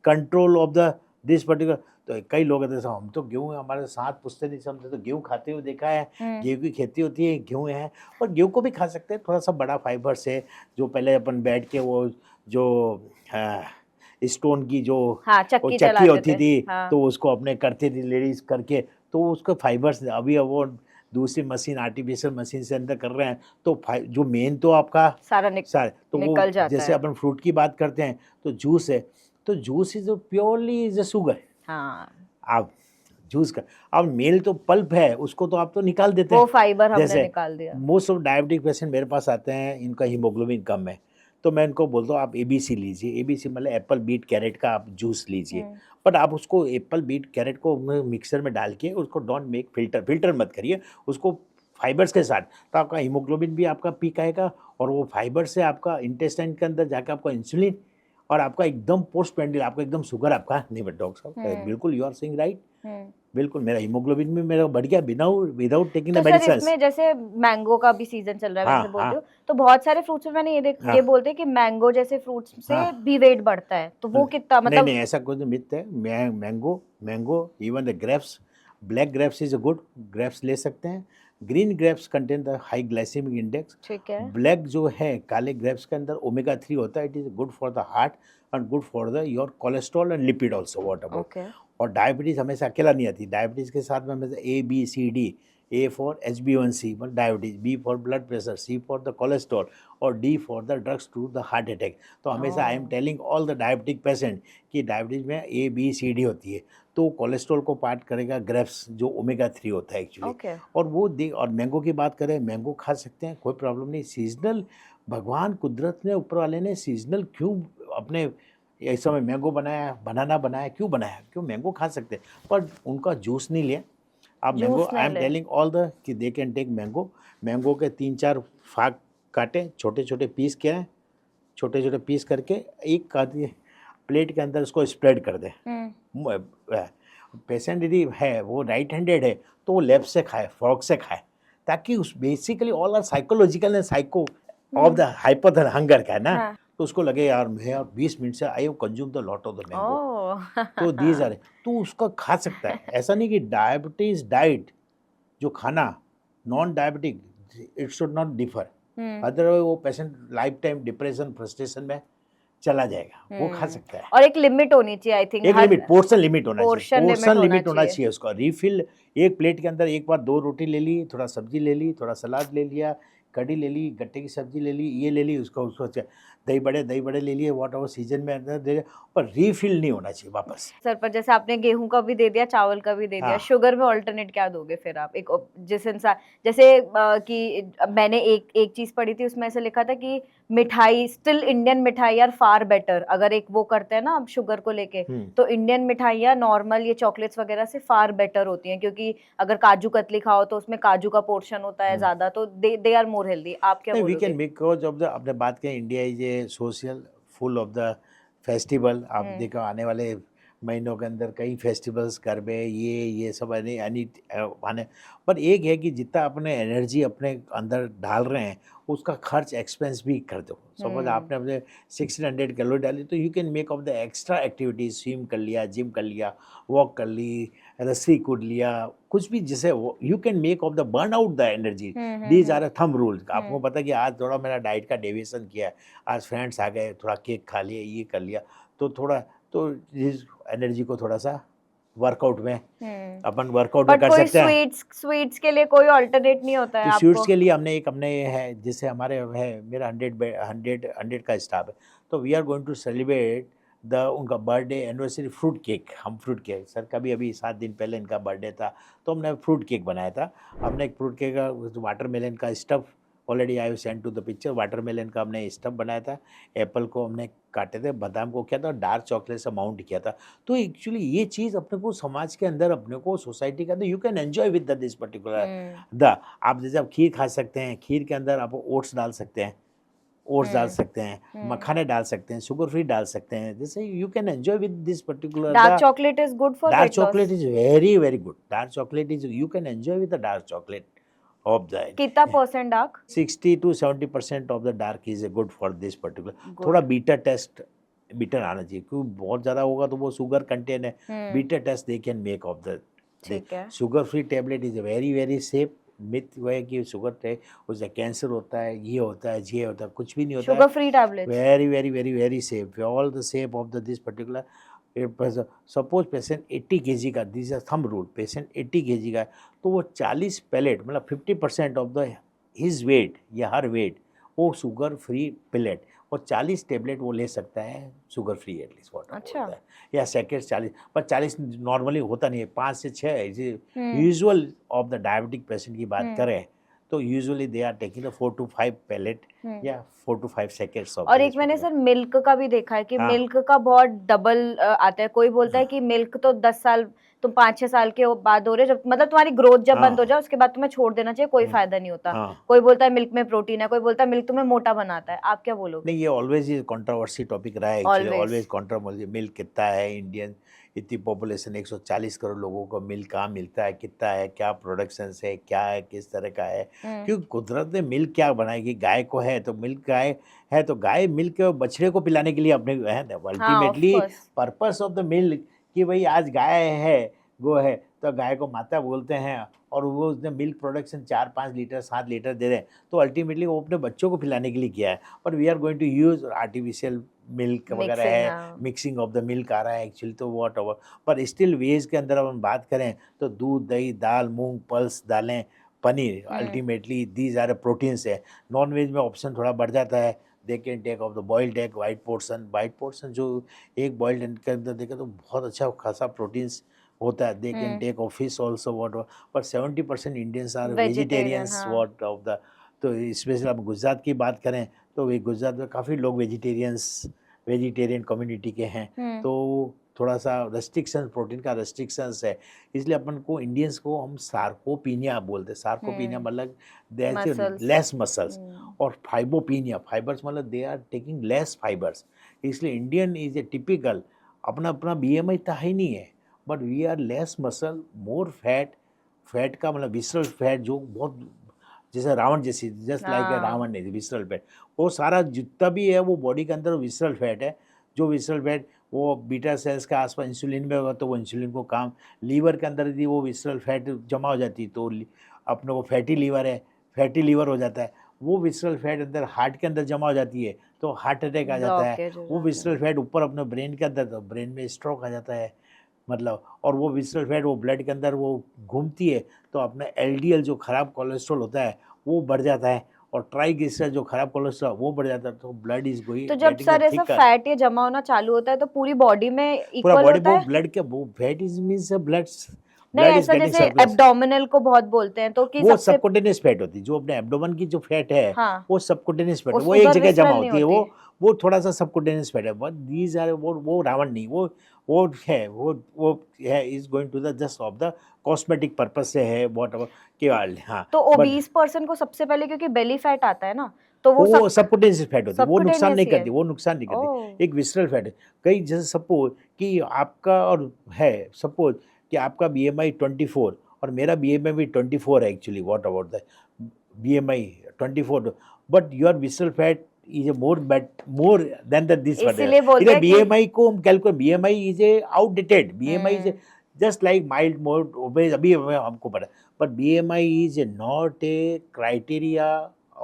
control of the this particular. तो कई लोग कहते हैं हम तो गेहूँ, हमारे साथ पूछते नहीं, समझते तो गेहूँ खाते हुए देखा है, गेहूँ की खेती होती है, गेहूँ है, और गेहूँ को भी खा सकते हैं, थोड़ा सा बड़ा फाइबर से, जो पहले अपन बैठ के वो जो स्टोन की जो हाँ, वो चक्की चक्की चलाते होती थे, थी, हाँ। तो उसको अपने करती थी लेडीज करके, तो उसको फाइबर्स, अभी अब वो दूसरी मशीन, आर्टिफिशियल मशीन से अंदर कर रहे हैं, तो जो मेन तो आपका सारा तो वो निकल जाता जैसे है। अपन फ्रूट की बात करते हैं तो जूस है, तो juice is purely is a sugar. हाँ, आप जूस का, अब मेल तो पल्प है, उसको तो आप तो निकाल देते वो हैं। फाइबर हमने जैसे निकाल दिया। मोस्ट ऑफ डायबिटिक पेशेंट मेरे पास आते हैं, इनका हीमोग्लोबिन कम है, तो मैं इनको बोलता हूँ आप ABC लीजिए, ABC मतलब एप्पल बीट कैरेट का आप जूस लीजिए, बट आप उसको एप्पल बीट कैरेट को मिक्सर में डाल के उसको डोंट मेक फिल्टर मत करिए उसको फाइबर्स के साथ, तो आपका हीमोग्लोबिन भी आपका पीक आएगा, और वो फाइबर से आपका इंटेस्टाइन के अंदर जाकर आपका इंसुलिन और आपका एकदम पोस्ट पेंडिल, आपका एकदम शुगर आपका नहीं बढ़, डॉक्टर साहब बिल्कुल यू आर सेइंग राइट, बिल्कुल मेरा हीमोग्लोबिन में मेरा बढ़ गया विदाउट टेकिंग तो द सर मेडिसिन। इसमें जैसे मैंगो का भी सीजन चल रहा है, हाँ, वैसे बोलती हाँ, हूँ, तो बहुत सारे फ्रूट्स में मैंने ये हाँ, ये बोलते हैं कि मैंगो जैसे फ्रूट्स से हाँ, भी वेट बढ़ता है, तो वो कितना नहीं मतलब? नहीं ऐसा कुछ मिथ है, mango even the grapes, black grapes is a good, grapes ले सकते हैं, green grapes contain the high glycemic index, ठीक है। ब्लैक जो है काले ग्रेप्स के अंदर ओमेगा 3 होता है, it is good for the heart and good for the your cholesterol and lipid also, what about. Okay. और डायबिटीज़ हमेशा अकेला नहीं आती, डायबिटीज़ के साथ में हमेशा ABCD, A for HbA1c for diabetes, B for blood pressure, C for the cholesterol और D for the drugs to the heart attack. तो हमेशा I am telling all the diabetic patient कि डायबिटीज में A B C D होती है. तो cholesterol को part करेगा ग्रेप्स जो ओमेगा 3 होता है एक्चुअली. Okay. और वो और मैंगो की बात करें, मैंगो खा सकते हैं, कोई प्रॉब्लम नहीं. सीजनल भगवान कुदरत ने ऊपर वाले ने सीजनल क्यों अपने इस समय मैंगो बनाया, बनाना बनाया, क्यों बनाया? क्यों मैंगो खा सकते हैं, पर उनका जूस नहीं लिया. आप मैंगो जूस आई नहीं एम ले. टेलिंग ऑल द कि they can take mango. Mango के 3-4 फाग काटें, छोटे छोटे पीस किए, छोटे छोटे पीस करके एक प्लेट के अंदर उसको स्प्रेड कर दें. पेशेंट यदि है वो राइट हैंडेड है तो वो लेफ्ट से खाए, फॉर्क से खाए, ताकि उस basically all are psychological and psycho of the hyper hunger का है ना. हाँ. तो उसको लगे यार मैं यार 20 मिनट से I have consume the lot of the mango. Oh. तो दीज आर तो उसका खा सकता है. ऐसा नहीं कि डायबिटीज डाइट जो खाना non diabetic it should not differ. Otherwise वो patient life time depression frustration में चला जाएगा. वो खा सकता है. और एक लिमिट होनी चाहिए आई थिंक. एक लिमिट, पोर्शन लिमिट होना चाहिए. portion limit पोर्शन होना लिमिट होना चाहिए. चाहिए उसका. रिफिल एक प्लेट के अंदर एक बार 2 रोटी ले ली, थोड़ा सब्जी ले ली, थोड़ा सलाद ले लिया, कड़ी ले ली, गट्टे की सब्जी ले ली, ये ले ली, उसको दही बड़े ले लिए, वॉट एवर सीजन में अंदर दे, पर रीफिल नहीं होना चाहिए वापस. सर, पर जैसे आपने गेहूं का भी दे दिया, चावल का भी दे दिया, हाँ. शुगर में ऑल्टरनेट क्या दोगे फिर आप? एक जिस इंसान जैसे कि मैंने एक चीज पढ़ी थी, उसमें ऐसे लिखा था कि मिठाई स्टिल इंडियन मिठाई आर फार बेटर. अगर एक वो करते हैं ना अब शुगर को लेके, तो इंडियन मिठाइयाँ नॉर्मल ये चॉकलेट्स वगैरह से फार बेटर होती हैं, क्योंकि अगर काजू कतली खाओ तो उसमें काजू का पोर्शन होता है ज्यादा, तो दे आर मोर हेल्दी. आप क्या वी बोलोगे? कैन बिकॉज ऑफ द आपने बात की India is A social full of the festival. आप देखो आने वाले महीनों के अंदर कई फेस्टिवल्स गरबे ये सब आने, पर एक है कि जितना अपने एनर्जी अपने अंदर डाल रहे हैं उसका खर्च एक्सपेंस भी कर दो. सपोज आपने अपने 1600 कैलोरी डाली तो you can make of the extra activities. Swim कर लिया, जिम कर लिया, वॉक कर ली, रस्सी कूद लिया, कुछ भी जिसे you can make of the burn out the energy. These are thumb rules. आपको पता कि आज थोड़ा मेरा डाइट का डेविएशन किया है, आज फ्रेंड्स आ गए, थोड़ा केक खा लिया, ये कर लिया, तो थोड़ा तो इस एनर्जी को थोड़ा सा वर्कआउट में अपन वर्कआउट में कर सकते हैं. स्वीट्स के लिए कोई अल्टरनेट नहीं होता है तो आपको? स्वीट्स के लिए हमने ये है, जैसे हमारे है मेरा 100 का स्टाफ है, तो we are going to celebrate उनका बर्थडे एनिवर्सरी फ्रूट केक. हम फ्रूट केक सर का भी अभी 7 दिन पहले इनका बर्थडे था, तो हमने फ्रूट केक बनाया था. हमने एक फ्रूट केक का वाटरमेलन का stuff already I send to the picture. Watermelon का हमने स्टफ़ बनाया था, एप्पल को हमने काटे थे, बादाम को किया था, डार्क चॉकलेट से माउंट किया था. तो एक्चुअली ये चीज़ अपने को समाज के अंदर, अपने को सोसाइटी के अंदर you can enjoy with this particular आप जैसे आप खीर खा सकते हैं, खीर के अंदर आप ओट्स डाल सकते हैं, डाल सकते हैं, मखाने डाल सकते हैं, शुगर फ्री डाल सकते हैं. जैसे you can enjoy with this particular. Dark chocolate is good for dark chocolate is very very good. Dark chocolate is you can enjoy with the dark chocolate of the कितना % dark? 60 to 70% of the dark is good for this particular. थोड़ा bitter taste bitter आना चाहिए, क्योंकि बहुत ज़्यादा होगा तो वो शुगर कंटेन है. Bitter taste they can make of the. Sugar free tablet is very very safe. Myth वो है कि शुगर है उससे कैंसर होता है, ये होता है, ये होता है, कुछ भी नहीं होता. Sugar free tablet very very very very safe. All the safe of the this particular. Suppose patient 80 kg का, this is thumb rule, patient 80 kg का है, तो वो 40 पैलेट मतलब 50% ऑफ द हिज वेट या हर वेट वो शुगर फ्री पिलेट, और 40 tablet वो ले सकता है शुगर फ्री एटलीस्ट. वाटर अच्छा. या सेकेंड 40, पर 40 नॉर्मली होता नहीं है, 5 से 6 usual of the diabetic patient की बात करें तो usually they are taking 4 to 5 pellet या 4 to 5 सेकेंड्स ऑफ. और एक मैंने सर मिल्क का भी देखा है कि मिल्क का बहुत डबल आता है. कोई बोलता है कि मिल्क तो 10 साल तुम 5-6 साल के बाद हो रहे, जब मतलब तुम्हारी ग्रोथ जब बंद हो जाए उसके बाद तुम्हें छोड़ देना चाहिए, कोई फायदा नहीं होता. कोई बोलता है मिल्क में प्रोटीन है, कोई बोलता है मिल्क तुम्हें मोटा बनाता है. आप क्या बोलोगे? नहीं, ये ऑलवेज ये कंट्रोवर्सी टॉपिक रहा है. Always controversy. मिल्क कितना है, इंडियन इतनी पॉपुलेशन 140 करोड़ लोगों को मिल्क कहाँ मिलता है, कितना है, क्या प्रोडक्शन है, क्या है, किस तरह का है. क्योंकि कुदरत ने मिल्क क्या बनाएगी, गाय को है तो मिल्क गाय है तो गाय मिल्क बछड़े को पिलाने के लिए अपने है. Ultimately purpose of the milk कि भाई आज गाय है वो है तो गाय को माता बोलते हैं, और वो उसने मिल्क प्रोडक्शन 4-5 लीटर 7 लीटर दे रहे हैं, तो अल्टीमेटली वो अपने बच्चों को पिलाने के लिए किया है. और we are going to use artificial milk वगैरह है, मिक्सिंग ऑफ द मिल्क आ रहा है एक्चुअली, तो वॉट एवर. पर स्टिल वेज के अंदर हम बात करें तो दूध, दही, दाल, मूंग, पल्स दालें पनीर अल्टीमेटली दीज आर प्रोटीन्स है। नॉन वेज में ऑप्शन थोड़ा बढ़ जाता है, they can take of the boiled egg, white portion जो एक बॉइल्ड एग के अंदर देखें तो बहुत अच्छा खासा प्रोटीन्स होता है। They can take of fish also what, पर 70% Indians are vegetarians what of the. तो स्पेशली आप गुजरात की बात करें तो वे गुजरात में काफ़ी लोग वेजिटेरियन कम्युनिटी के हैं, तो थोड़ा सा रेस्ट्रिक्शन, प्रोटीन का रेस्ट्रिक्शंस है, इसलिए अपन को इंडियंस को हम सार्कोपीनिया बोलते हैं। सार्कोपीनिया मतलब Muscles. लेस मसल्स, और फाइबोपीनिया, फाइबर्स मतलब they are taking less fibres. इसलिए इंडियन इज ए टिपिकल, अपना अपना BMI तो ही नहीं है, but we are less muscle, more fat का मतलब विसरल फैट जो बहुत, जैसे रावण जैसी, जस्ट लाइक रावण नहीं, विसरल फैट, वो सारा जितना भी है वो बॉडी के अंदर विसरल फैट है। जो विसरल फैट वो बीटा सेल्स के आसपास इंसुलिन में होगा तो वो इंसुलिन को काम, लीवर के अंदर यदि वो विसरल फैट जमा हो जाती तो अपने को फैटी लीवर हो जाता है। वो विसरल फैट अंदर हार्ट के अंदर जमा हो जाती है तो हार्ट अटैक आ जाता है। वो विसरल फैट ऊपर अपने ब्रेन के अंदर तो ब्रेन में स्ट्रोक आ जाता है मतलब। और वो विसरल फैट वो ब्लड के अंदर वो घूमती है तो अपना LDL जो खराब कोलेस्ट्रॉल होता है वो बढ़ जाता है, और ट्राइग्लिसराइड जो खराब कोलेस्ट्रॉल वो बढ़ जाता है, तो ब्लड इज गोइंग। तो जब सर ऐसा फैट ये जमा होना चालू होता है तो पूरी बॉडी में पूरा इक्वल बॉडी होता है? ब्लड के वो फैट इज मींस ब्लड नहीं, ऐसा जैसे एब्डोमिनल को बहुत बोलते हैं तो कि वो सबसे सबकुटेनियस फैट होती है, जो अपने एब्डोमेन की जो फैट है हाँ, वो सबकुटेनियस फैट, उस वो एक उधर जगह जमा visceral होती नहीं है, होती। वो थोड़ा सा सबकुटेनियस फैट है, बट दीज आर वो रावण नहीं, वो है वो है is going to the just of the cosmetic purpose से है व्हाट एवर केवल। हाँ, तो ओबीस पर्सन को सबसे पहले क्योंकि बेली फैट आता है ना, तो वो सबकुटेनियस फैट होती है, वो नुकसान नहीं subcutaneous ही है। करती, वो नुकसान नहीं करती। ओह, एक विसरल फैट है। कई जैसे सपोज कि आपका और है, सपोज कि आपका BMI 24 और मेरा BMI भी 24 है actually, what about the BMI 24, but your visceral fat is a more than the this fat. इसीलिए बोलते हैं कि BMI को हम calculate, BMI is a outdated, BMI is just like mild mode obese, अभी हमको पता, but BMI is not a criteria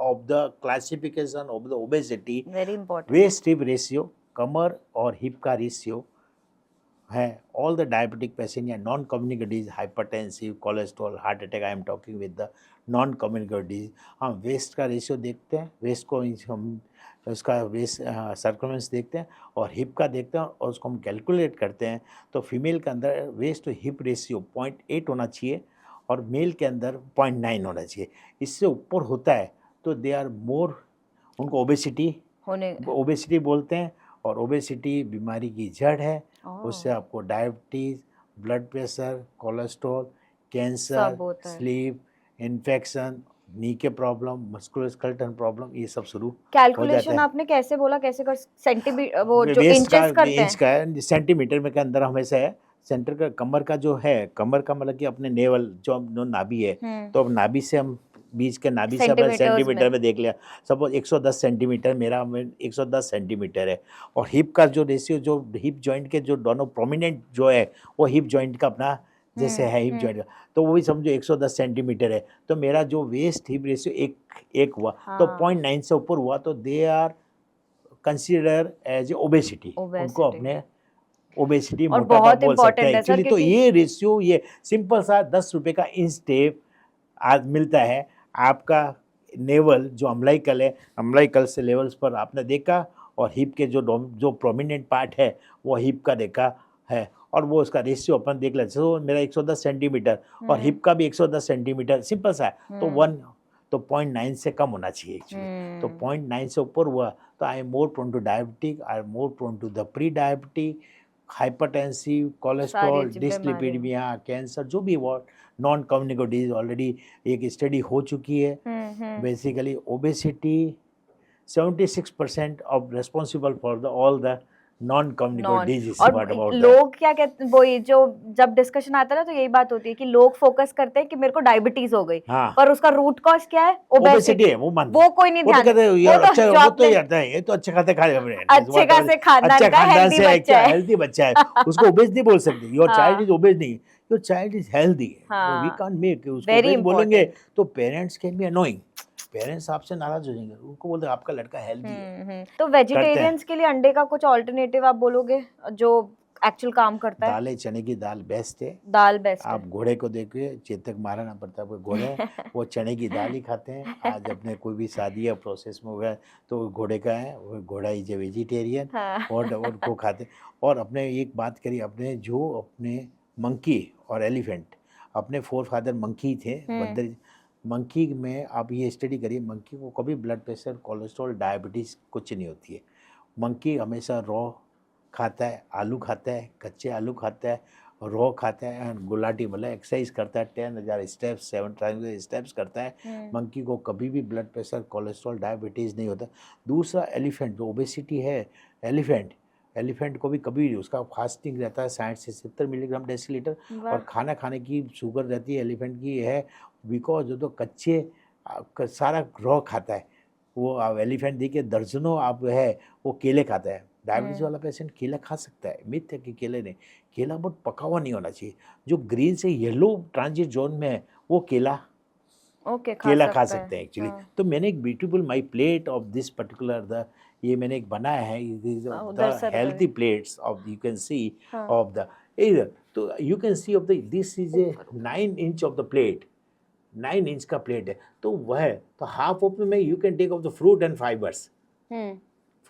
of the classification of the obesity। Very important. Waist hip ratio, कमर और हिप का ratio है। All the diabetic patient या non communicative hypertensive, cholesterol, heart attack, I am talking with the non communicative. हम waste का ratio देखते हैं, waste को हम उसका वेस्ट सर्कमफेरेंस देखते हैं और हिप का देखते हैं और उसको हम कैलकुलेट करते हैं। तो फीमेल के अंदर वेस्ट टू हिप रेशियो 0.8 होना चाहिए और मेल के अंदर 0.9 होना चाहिए। इससे ऊपर होता है तो दे आर मोर, उनको ओबेसिटी बोलते हैं, और ओबेसिटी बीमारी की जड़ है। उससे आपको diabetes, blood pressure, cholesterol, cancer, sleep, infection, knee के प्रॉब्लम, मस्कुलोस्केलेटल प्रॉब्लम, ये सब शुरू हो जाता कैलकुलेशन है। आपने कैसे बोला, कैसे कर सेंटीमीटर, वो जो इंचेस करते हैं? इंच का है, सेंटीमीटर में के अंदर हमेशा है। सेंटर का कमर का जो है, कमर का मतलब कि अपने नेवल जो नाभि है, तो अब नाभि से हम बीच के नाभि से अपने सेंटीमीटर में देख लिया। सपोज 110 सेंटीमीटर, मेरा 110 सेंटीमीटर है। और हिप का जो रेशियो, जो हिप जॉइंट के जो दोनों प्रोमिनेंट जो है वो हिप जॉइंट का अपना जैसे है हिप जॉइंट का, तो वो भी समझो 110 सेंटीमीटर है। तो मेरा जो वेस्ट हिप रेशियो एक हुआ, तो 0.9 से ऊपर हुआ तो they are consider as a obesity. उनको अपने ओबेसिटी मोटापा बोल सकते हैं एक्चुअली। तो ये रेशियो, ये सिंपल सा 10 रुपये का इंच टेप आज मिलता है। आपका नेवल जो अम्लाइकल है, अम्लाइकल से लेवल्स पर आपने देखा, और हिप के जो प्रोमिनेंट पार्ट है वो हिप का देखा है, और वो उसका रेशियो अपन देख लेते। तो मेरा 110 सेंटीमीटर और हिप का भी 110 सेंटीमीटर, सिंपल सा है। तो 0.9 से कम होना चाहिए एक्चुअली। तो 0.9 से ऊपर हुआ तो I am more prone to diabetic, I am more prone to the pre diabetic, hypertensive, cholesterol, dyslipidemia, cancer, जो भी वो नॉन कम्युनिकेटिव डिजीज ऑलरेडी एक स्टडी हो चुकी है। Basically obesity 76% of responsible for the all the non communicative disease. और लोग क्या कहते हैं, वो ये जो जब डिस्कशन आता है ना तो यही बात होती है कि लोग फोकस करते हैं कि मेरे को डायबिटीज हो गई, हाँ, पर उसका रूट कॉज क्या है? ओबेसिटी है। वो कोई नहीं ध्यान देता, ये तो अच्छे खाते अच्छे खासे खानदान का हेल्दी बच्चा है, उसको ओबेस नहीं बोल सकते। योर चाइल्ड इज ओबेस नहीं, your child is healthy. We can't make उसको ओबेस बोलेंगे तो parents can be annoying, parents आपसे नाराज हो जाएंगे। उनको बोलते आपका लड़का हेल्दी है। तो वेजिटेरियंस के लिए अंडे का कुछ ऑल्टरनेटिव आप बोलोगे जो एक्चुअल काम करता है? दाल है, चने की दाल बेस्ट है। दाल बेस्ट है। आप घोड़े को देखिए, चेतक महाराणा प्रताप के घोड़े हैं, वो चने की दाल ही खाते हैं। आज अपने कोई भी शादी या प्रोसेस में हो गया तो घोड़े का है, वो घोड़ा इज ए वेजिटेरियन हाँ। और को खाते हैं। और अपने एक बात करी, अपने जो अपने मंकी और एलिफेंट, अपने फोर फादर मंकी थे, बंदर मंकी में आप ये स्टडी करिए, मंकी को कभी ब्लड प्रेशर, कोलेस्ट्रॉल, डायबिटीज़ कुछ नहीं होती है। मंकी हमेशा रॉ खाता है, आलू खाता है, कच्चे आलू खाता है, रॉ खाता है एंड गुलाटी मतलब एक्सरसाइज करता है, 10,000 स्टेप्स, 7 स्टेप्स करता है। मंकी को कभी भी ब्लड प्रेशर, कोलेस्ट्रॉल, डायबिटीज़ नहीं होता। दूसरा एलिफेंट, जो ओबेसिटी है, एलिफेंट को भी कभी नहीं, उसका फास्टिंग रहता है 60 से 70 मिलीग्राम डेसीलीटर। और खाना खाने की शुगर रहती है एलिफेंट की है, बिकॉज जो तो कच्चे सारा रॉ खाता है वो। आप एलिफेंट देखिए, दर्जनों आप है वो केले खाता है। डायबिटीज़ वाला पेशेंट केला खा सकता है, मिथ है कि केले नहीं, केला बहुत पका हुआ नहीं होना चाहिए। जो ग्रीन से येलो ट्रांजिट जोन में है वो केला खा सकते हैं एक्चुअली। तो मैंने एक beautiful my plate of this particular the ये मैंने एक बनाया है, the healthy plates of you can see of the इधर। तो you can see of the this is a 9 inch of the plate, 9 inch का प्लेट है। तो वह तो हाफ ऑफ में you can take of the fruit and fibres,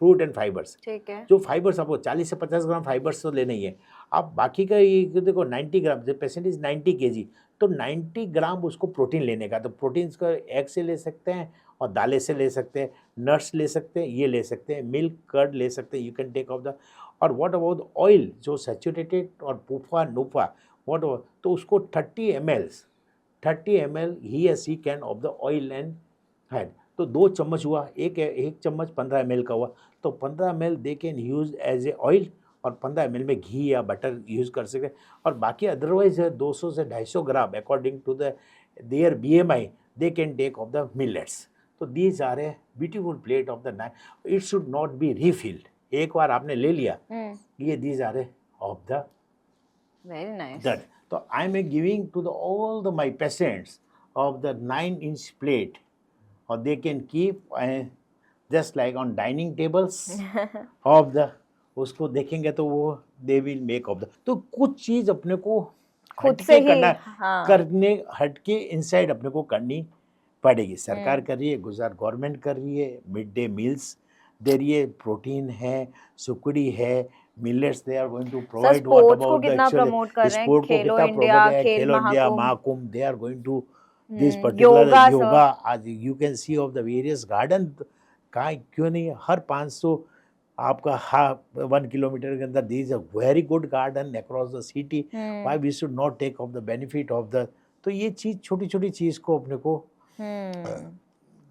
fruit and fibres. ठीक है। जो फाइबर्स आपको 40 से 50 ग्राम फाइबर्स तो लेना ही है। आप बाकी का ये देखो 90 ग्राम, द पेशेंट इज 90 kg, तो 90 ग्राम उसको प्रोटीन लेने का। तो प्रोटीन्स का एग से ले सकते हैं और दालें से ले सकते हैं, नट्स ले सकते हैं, ये ले सकते हैं, मिल्क कर्ड ले सकते हैं, you can take of the. और व्हाट अबाउट ऑयल, जो सैचुरेटेड और पूफा नूफा, व्हाट अबाउट, तो उसको 30 ml ही या she can of the oil and had. तो 2 चम्मच हुआ, एक चम्मच 15 ml का हुआ, तो 15 ml they can use as a oil और 15 ml में घी या बटर यूज़ कर सकते हैं। और बाकी अदरवाइज 200 से 250 gram according to the their BMI they can take of the millets. तो these are a beautiful plate of the night, it should not be refilled. एक बार आपने ले लिया, ये these are a of the very nice that. तो I am giving to the all the my patients of the 9 inch plate, और they can keep just like on dining tables of the, उसको देखेंगे तो वो they will make of the. तो कुछ चीज़ अपने को खुद से ही करना, हाँ। करने हटके इनसाइड अपने को करनी पड़ेगी। सरकार कर रही है, गुजरात गवर्नमेंट कर रही है, मिड डे मील्स दे रही है, प्रोटीन है, सुकड़ी है, millets they are going to provide. What about कितना प्रमोट कर रहे हैं, Khelo India, Khel Mahakumbh, they are going to this particular yoga. आज you can see of the various garden, कहाँ क्यों नहीं, हर 500 आपका 1 किलोमीटर के अंदर this a very good garden across the city. Why we should not take of the benefit of the. तो ये चीज़, छोटी छोटी चीज़ को अपने को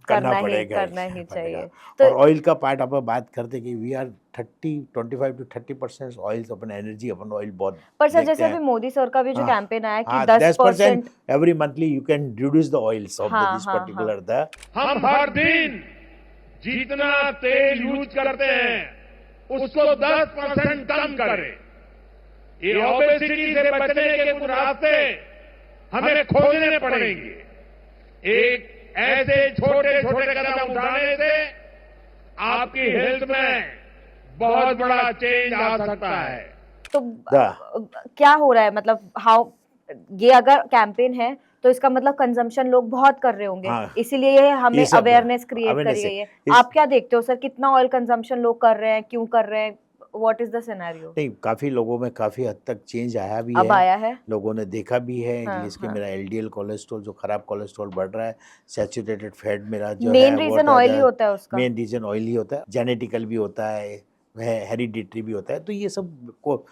करना पड़ेगा, करना ही चाहिए। तो और ऑयल का पार्ट आप बात करते कि वी आर 25 to 30% ऑयल्स, अपन एनर्जी, अपन ऑयल बहुत। पर सर जैसे अभी मोदी सर का भी जो कैंपेन आया कि 10% every monthly you can reduce the oils of this particular the. हम हर दिन जितना तेल यूज करते हैं उसको 10% कम करें। ये ओबेसिटी से बचने के कुछ रास्ते हमें खोजने पड़ेंगे। एक ऐसे छोटे छोटे कदम उठाने से आपकी हेल्थ में बहुत बड़ा चेंज आ सकता है। तो क्या हो रहा है, मतलब हाउ, ये अगर कैंपेन है तो इसका मतलब कंजम्पशन लोग बहुत कर रहे होंगे, इसीलिए हमें अवेयरनेस क्रिएट करी गई है। आप क्या देखते हो सर, कितना ऑयल कंजम्पशन लोग कर रहे हैं, क्यों कर रहे हैं, व्हाट इज द सिनेरियो? नहीं, काफ़ी लोगों में काफ़ी हद तक चेंज आया भी अब आया है, लोगों ने देखा भी है। जिसके मेरा LDL कोलेस्ट्रॉल, जो खराब कोलेस्ट्रॉल बढ़ रहा है, सैचुरेटेड फैट मेरा जो मेन रीजन ऑयल ही होता है उसका, मेन रीजन ऑयल ही होता है। जेनेटिकल भी होता है, हेरिडिटरी भी होता है। तो ये सब को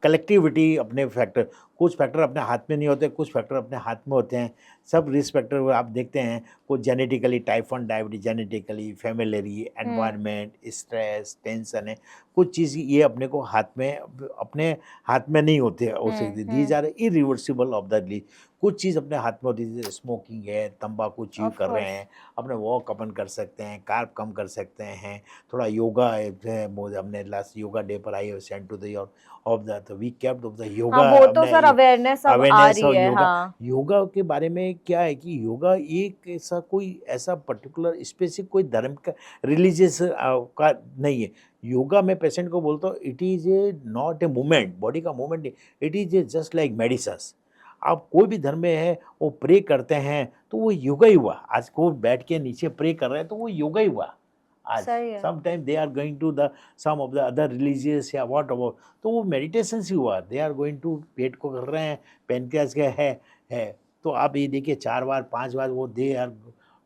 कलेक्टिविटी, अपने फैक्टर, कुछ फैक्टर अपने हाथ में नहीं होते, कुछ फैक्टर अपने हाथ में होते हैं। सब रिस्क फैक्टर आप देखते हैं, कुछ genetically, type 1 diabetes genetically, family, environment, stress, tension है, कुछ चीज़ ये अपने को अपने हाथ में नहीं होते। These are irreversible of the. कुछ चीज़ अपने हाथ में होती है, स्मोकिंग है, तंबाकू च्यू कर रहे हैं, अपने वॉक अपन कर सकते हैं, कार्ब कम कर सकते हैं, थोड़ा योगा है, हमने लास्ट योगा डे पर I send to the of the, तो we kept of the yoga. वो तो सर अवेयरनेस अब आ रही है। योगा के बारे में क्या है कि योगा एक ऐसा पर्टिकुलर स्पेसिफिक कोई धर्म का, रिलीजियस का नहीं है। योगा में पेशेंट को बोलता हूँ it is a not a movement, body का मूवमेंट नहीं, it is a just like medicines. आप कोई भी धर्म में है वो प्रे करते हैं तो वो योगा ही हुआ। आज को बैठ के नीचे प्रे कर रहे हैं तो वो योगा ही हुआ। आज सही है। Sometime they are going to the some of the other religious या व्हाट अबाउट, तो वो मेडिटेशन ही हुआ। दे आर गोइंग टू पेट को कर रहे हैं, पेनक्रियास का है। तो आप ये देखिए 4 बार 5 बार वो they are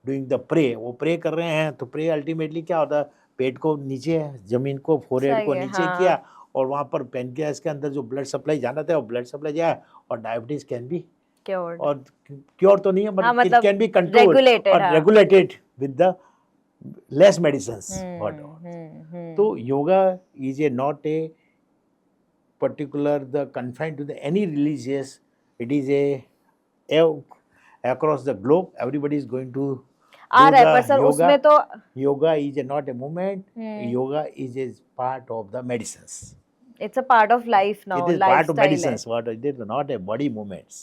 doing the pray, वो प्रे कर रहे हैं। तो प्रे अल्टीमेटली क्या होता है, पेट को नीचे, ज़मीन को, फोरहेड सही को है, नीचे हाँ। किया और वहाँ पर पेनक्रियास के अंदर जो ब्लड सप्लाई जाना था वो ब्लड सप्लाई जाए और डायबिटीज़ कैन बी, Cured. और क्योर तो नहीं है हाँ, बट इट मतलब कैन बी कंट्रोल्ड regulated, और हाँ। Regulated with the less medicines what. Hmm. तो yoga is a not a particular the confined to the any religious, it is a across the globe everybody is going to आ do रहा है पर the sir yoga. उसमें तो Yoga is not a movement, hmm. yoga is a part of the medicines, it's a part of life now, it is part of lifestyle है। medicines, what it is not a body movements.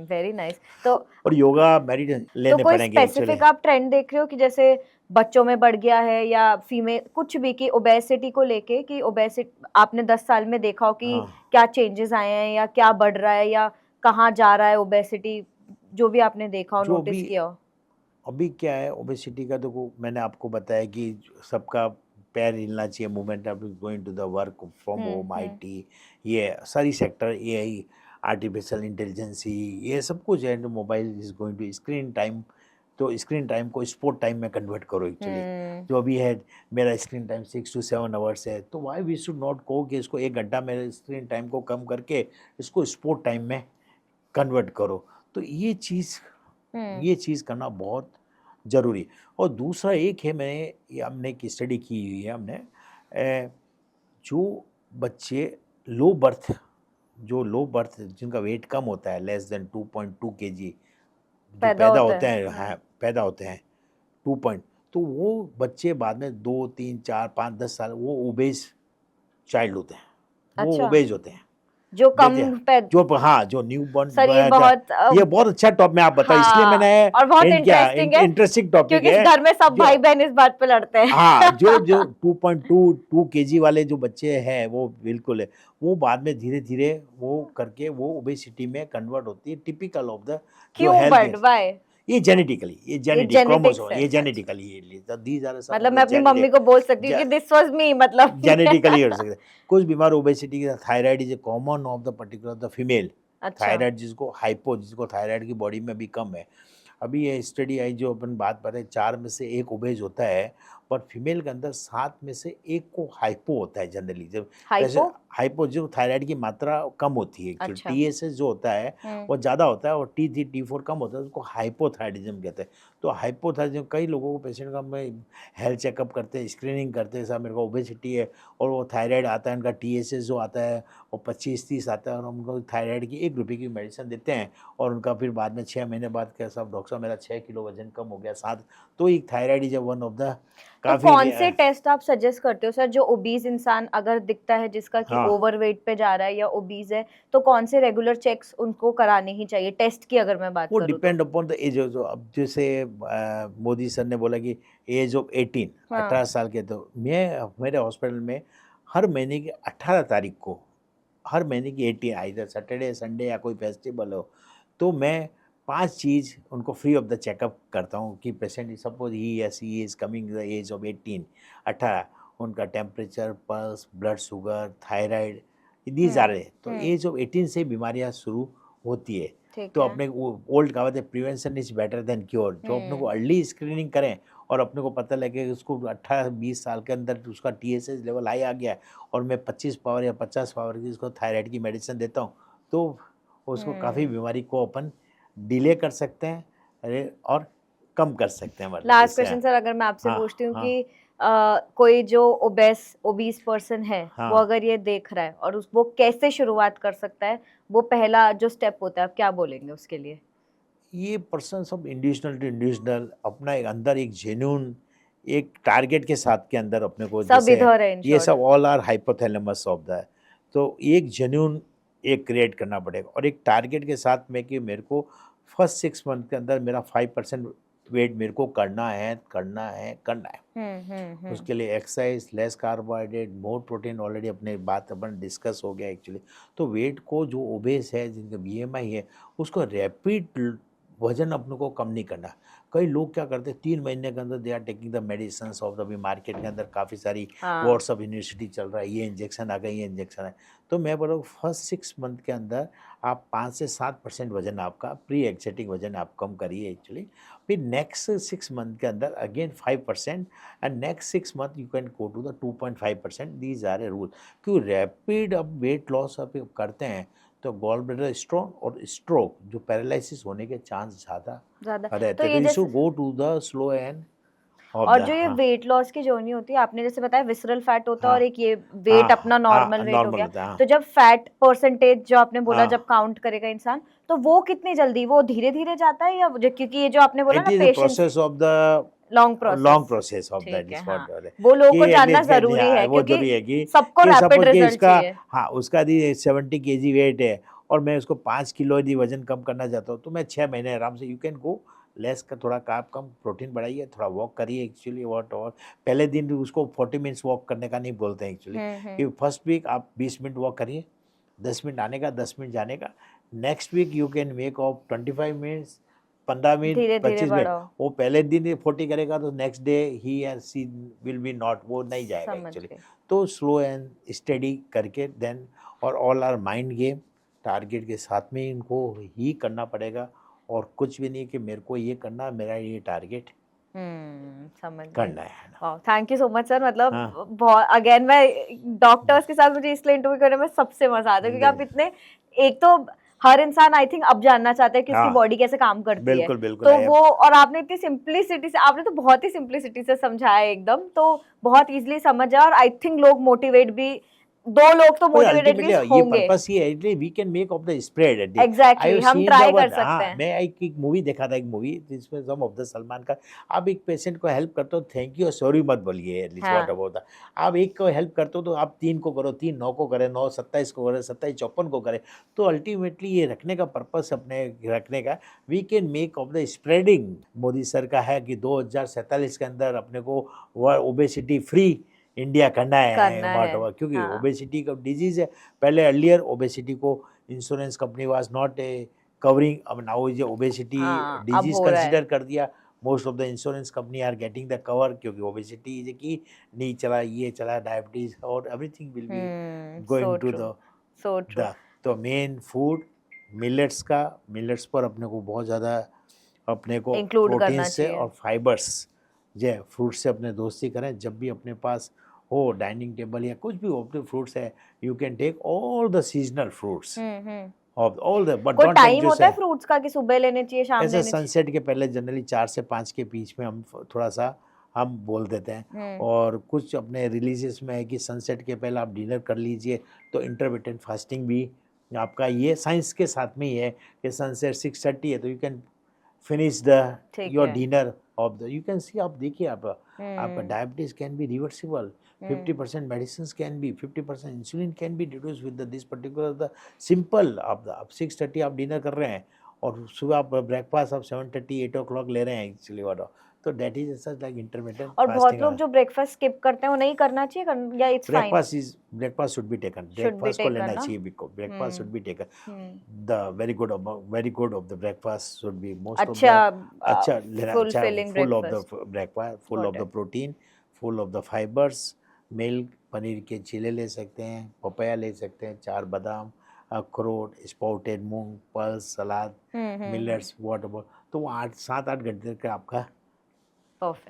Very nice. तो और yoga meditation तो लेने कोई पड़ेंगे actually. Specific आप trend देख रहे हो कि जैसे बच्चों में बढ़ गया है या फीमेल कुछ भी, कि ओबेसिटी को लेके, कि ओबेसिटी आपने 10 साल में देखा हो कि हाँ। क्या चेंजेस आए हैं या क्या बढ़ रहा है या कहाँ जा रहा है ओबेसिटी, जो भी आपने देखा हो, जो नोटिस भी किया हो? अभी क्या है ओबेसिटी का, तो मैंने आपको बताया कि सबका पैर हिलना चाहिए, movement of going to the work from home, IT, ये सारी सेक्टर, एआई, आर्टिफिशियल इंटेलिजेंसी, ये सब कुछ है। Mobile is going to screen time, तो स्क्रीन टाइम को स्पोर्ट टाइम में कन्वर्ट करो एक्चुअली। जो अभी है मेरा स्क्रीन टाइम 6 to 7 आवर्स है, तो वाई वी शुड नॉट कहो कि इसको 1 घंटा मेरे स्क्रीन टाइम को कम करके इसको स्पोर्ट टाइम में कन्वर्ट करो। तो ये चीज़ करना बहुत ज़रूरी। और दूसरा एक है, हमने एक स्टडी की हुई है हमने, जो बच्चे लो बर्थ जिनका वेट कम होता है, लेस देन 2.2 kg, जो पैदा होते हैं, हाँ पैदा होते हैं 2 पॉइंट, तो वो बच्चे बाद में 2, 3, 4, 5, 10 साल वो ओबेज चाइल्ड होते हैं, वो अच्छा। ओबेज होते हैं। जो कम जो न्यू बॉर्न, सर ये बहुत ये बहुत अच्छा टॉप में आप बताओ, इसलिए हाँ, मैंने और बहुत hint किया, इंटरेस्टिंग है इंटरेस्टिंग टॉपिक क्योंकि है। घर में सब जो- भाई बहन इस बात पे लड़ते हैं। हाँ, जो 2.2 kg वाले जो बच्चे हैं वो बिल्कुल है, वो बाद में धीरे धीरे वो करके वो ओबेसिटी में कन्वर्ट होती है, टिपिकल ऑफ द जो क्यों बट हेल्थ। व्हाई? ये जेनेटिक genetics क्रोमोसोम, है। ये जेनेटिकली, दीज आर सम मतलब मैं अपनी मम्मी को बोल सकती हूँ कि दिस वाज मी, मतलब जेनेटिकली हो सकता है। कुछ बीमार ओबेसिटी के thyroid is a common of the particular the female अच्छा। थायराइड, जिसको थायराइड की बॉडी में भी कम है। अभी ये स्टडी आई जो अपन बात कर रहे हैं, 4 में से 1 ओबेज होता है, पर फीमेल के अंदर 7 में से 1 को हाइपो होता है जनरली। जब हाइपो जो थायराइड की मात्रा कम होती है, अच्छा। टीएसएच जो होता है वो ज़्यादा होता है और T3 T4 कम होता है, उसको हाइपोथायराइडिज्म कहते हैं। तो हाइपोथायराइडिज्म कई लोगों को, पेशेंट का मैं हेल्थ चेकअप करते हैं, स्क्रीनिंग करते हैं, साहब मेरे को ओबेसिटी है और वो थायराइड आता है, उनका टीएसएच जो आता है वो 25-30 आता है, और हम उनको थायराइड की 1 रुपये की मेडिसिन देते हैं और उनका फिर बाद में 6 महीने बाद क्या, साहब डॉक्टर साहब मेरा 6 किलो वजन कम हो गया 7। तो एक thyroid is one of the तो कौन से टेस्ट आप सजेस्ट करते हो सर, जो ओबीज इंसान अगर दिखता है जिसका कि ओवरवेट पे जा रहा है या ओबीज है, तो कौन से रेगुलर चेक्स उनको कराने ही चाहिए टेस्ट की, अगर मैं बात वो करूं? Depend upon the age. जो अब जैसे मोदी सर ने बोला कि एज ऑफ 18 साल के, तो मेरे हॉस्पिटल में हर महीने की 18 तारीख को, हर महीने की 18, इधर सैटरडे संडे या कोई फेस्टिवल हो, तो मैं 5 चीज़ उनको फ्री ऑफ द चेकअप करता हूँ कि पेशेंट सपोज ही या she is coming the age of 18, उनका temperature, pulse, blood sugar, thyroid, these आ रहे। तो एज ऑफ 18 से बीमारियाँ शुरू होती है। तो अपने ओल्ड कहावत है, prevention is better than cure. जो अपने को अर्ली स्क्रीनिंग करें और अपने को पता लगे कि उसको 18-20 साल के अंदर उसका टीएसएच लेवल हाई आ गया है और मैं 25 पावर या 50 पावर की उसको थायराइड की मेडिसिन देता हूँ, तो उसको काफ़ी बीमारी को अपन डिले कर सकते हैं और कम कर सकते हैं। लास्ट क्वेश्चन सर, अगर मैं आपसे पूछती हूँ कि कोई जो ओबीस पर्सन है, वो अगर ये देख रहा है और वो कैसे शुरुआत कर सकता है, वो पहला जो स्टेप होता है, आप क्या बोलेंगे उसके लिए? ये पर्सन सब इंडिविजुअल टू इंडिविजुअल अपना एक अंदर एक जेन्युइन एक टारगेट के साथ के अंदर अपने को, सब इधर है, ये सब all are hypothalamus of the, तो एक जेन्युइन एक क्रिएट करना पड़ेगा और एक टारगेट के साथ में कि मेरे को फर्स्ट 6 मंथ के अंदर मेरा 5% वेट मेरे को करना है करना है करना है। उसके लिए exercise, less carbohydrate, more protein, already अपने बात अपन डिस्कस हो गया एक्चुअली। तो वेट को जो ओबेस है, जिनका बीएमआई है, उसको रैपिड वजन अपने को कम नहीं करना। कई लोग क्या करते हैं 3 महीने के अंदर they are taking the medicine of the, अभी मार्केट के अंदर काफ़ी सारी व्हाट्सअप यूनिवर्सिटी चल रहा है, ये इंजेक्शन आ गए, ये इंजेक्शन है। तो मैं बोल रहा हूँ फर्स्ट 6 मंथ के अंदर आप 5 से 7% वजन आपका प्री एक्सेटिक वजन आप कम करिए एक्चुअली। फिर नेक्स्ट 6 मंथ के अंदर again 5% and next 6 month you can go to the 2.5%। These are a rule. क्यों रैपिड अब वेट लॉस आप करते हैं तो गॉल ब्लैडर स्टोन और स्ट्रोक जो पैरालिसिस होने के चांस ज़्यादा रहते तो हैं। ये तो यू शुड जैसे go to the slow and of और द, जो ये हाँ वेट लॉस की जर्नी होती है, आपने जैसे बताया विसरल फैट होता है हाँ और एक ये वेट अपना हाँ नॉर्मल वेट हो नॉर्मल गया। होता है, हाँ तो जब फैट परसेंटेज जो आपने बोला हाँ। जब काउंट करेगा इंसान, तो वो कितनी जल्दी, वो धीरे धीरे जाता है या क्योंकि ये जो आपने बोला इट ना is the patience, process of the long long process. Process of that ठीक है, इज हाँ, व्हाट वो लोगों को कि जानना एटलीस्ट जरूरी है वो क्योंकि जरूरी है कि सबको रैपिड सपोज कि रिजल्ट इसका, चाहिए। हाँ उसका यदि 70 kg वेट है और मैं उसको 5 किलो यदि वजन कम करना चाहता हूँ तो मैं 6 महीने आराम से, यू कैन गो लेस का, थोड़ा कार्ब कम, प्रोटीन बढ़ाइए, थोड़ा वॉक करिए एक्चुअली। वॉट और पहले दिन उसको 40 मिनट्स वॉक करने का नहीं बोलते हैं एक्चुअली, कि फर्स्ट वीक आप 20 मिनट वॉक करिए, 10 मिनट आने का, 10 मिनट जाने का। Next week you can make of 25 minutes, 15 minute, धीरे धीरे 25 मिनट। बढ़ाओ। वो पहले दिन 40 करेगा तो नेक्स्ट डे ही and she will be not, वो नहीं जाएगा समझ एक्चुअली। गई। तो स्लो एंड स्टडी करके देन, और all are mind game, target के साथ में इनको ही करना पड़ेगा। और कुछ भी नहीं कि मेरे को ये करना, मेरा ये टारगेट समझ गई। करना है ना। Thank you so much sir. मतलब हाँ। बहुत, अगेन मैं डॉक्टर्स के साथ मुझे इसलिए इंटरव्यू करने में सबसे मजा आता है क्योंकि आप इतने, एक तो हर इंसान आई थिंक अब जानना चाहता है कि उसकी हाँ, बॉडी कैसे काम करती है। बिल्कुल बिल्कुल। तो वो, और आपने इतनी सिंप्लिसिटी से, आपने तो बहुत ही सिंप्लिसिटी से समझाया एकदम, तो बहुत इजीली समझ जाए। और आई थिंक लोग मोटिवेट भी, 2 लोग तो मोटिवेट अल्टीमेटली एटलीस्ट ये होंगे। पर्पस ये है, we can make of the spread at exactly, हम ट्राई कर सकते हैं। मैं एक मूवी देखा था, एक मूवी जिसमें सम ऑफ द सलमान का, आप एक पेशेंट को हेल्प करते हो, थैंक यू और सॉरी मत बोलिए, एटलीस्ट व्हाट अबाउट, आप एक को हेल्प करते हो तो आप 3 को करो, 3 9 को करे, 9 27 को करे, 27 54 को करे। तो अल्टीमेटली ये रखने का पर्पस अपने रखने का, we can make of the spreading. Modi sir का है कि 2047 के अंदर अपने को ओबेसिटी फ्री इंडिया करना है, क्योंकि ओबेसिटी का डिजीज है। पहले अर्लियर ओबेसिटी को insurance company was not covering, अब now is obesity disease consider कर दिया। Most of the insurance company are getting the cover, क्योंकि ओबेसिटी इज की नहीं चला, ये चला, डायबिटीज और everything will be going to the. तो मेन फूड मिलेट्स का, मिलेट्स पर अपने को बहुत ज़्यादा अपने को प्रोटीन से और फाइबर्स जो फ्रूट से अपने दोस्ती करें। जब भी अपने पास हो डाइनिंग टेबल या कुछ भी हो, अपने फ्रूट्स है, you can take all the seasonal fruits of all the, but don't take time होता है फ्रूट्स का कि सुबह लेने चाहिए, शाम लेने चाहिए? सनसेट के पहले जनरली 4 से 5 के बीच में हम थोड़ा सा हम बोल देते हैं। और कुछ अपने रिलीजियस में है कि सनसेट के पहले आप डिनर कर लीजिए, तो इंटरमिटेंट फास्टिंग भी आपका, ये साइंस के साथ में ही है कि सनसेट 6:30 है तो you can finish the your dinner of the, you can सी, आप देखिए आपका diabetes can be reversible, 50% medicines can be, 50% insulin can be reduced with this particular the simple. आप 6:30 आप डिनर कर रहे हैं और सुबह आप ब्रेकफास्ट आप 7:30 8 o'clock ले रहे हैं एक्चुअली वाला, तो date is such like intermittent. और बहुत लोग जो ब्रेकफास्ट स्किप करते हैं वो नहीं करना चाहिए या it's fine? Breakfast should be taken, breakfast को लेना चाहिए, because breakfast should be taken. The very good of the breakfast should be most of the अच्छा लेना, full of the breakfast, full of the protein, full of the fibres. Milk, paneer के चीले ले सकते हैं, papaya ले सकते हैं, 4 बादाम, अखरोट, स्पाउटेड मूंग, पल्स, सलाद, मिलेट्स, वाटर, तो वो 7-8 घंटे का आपका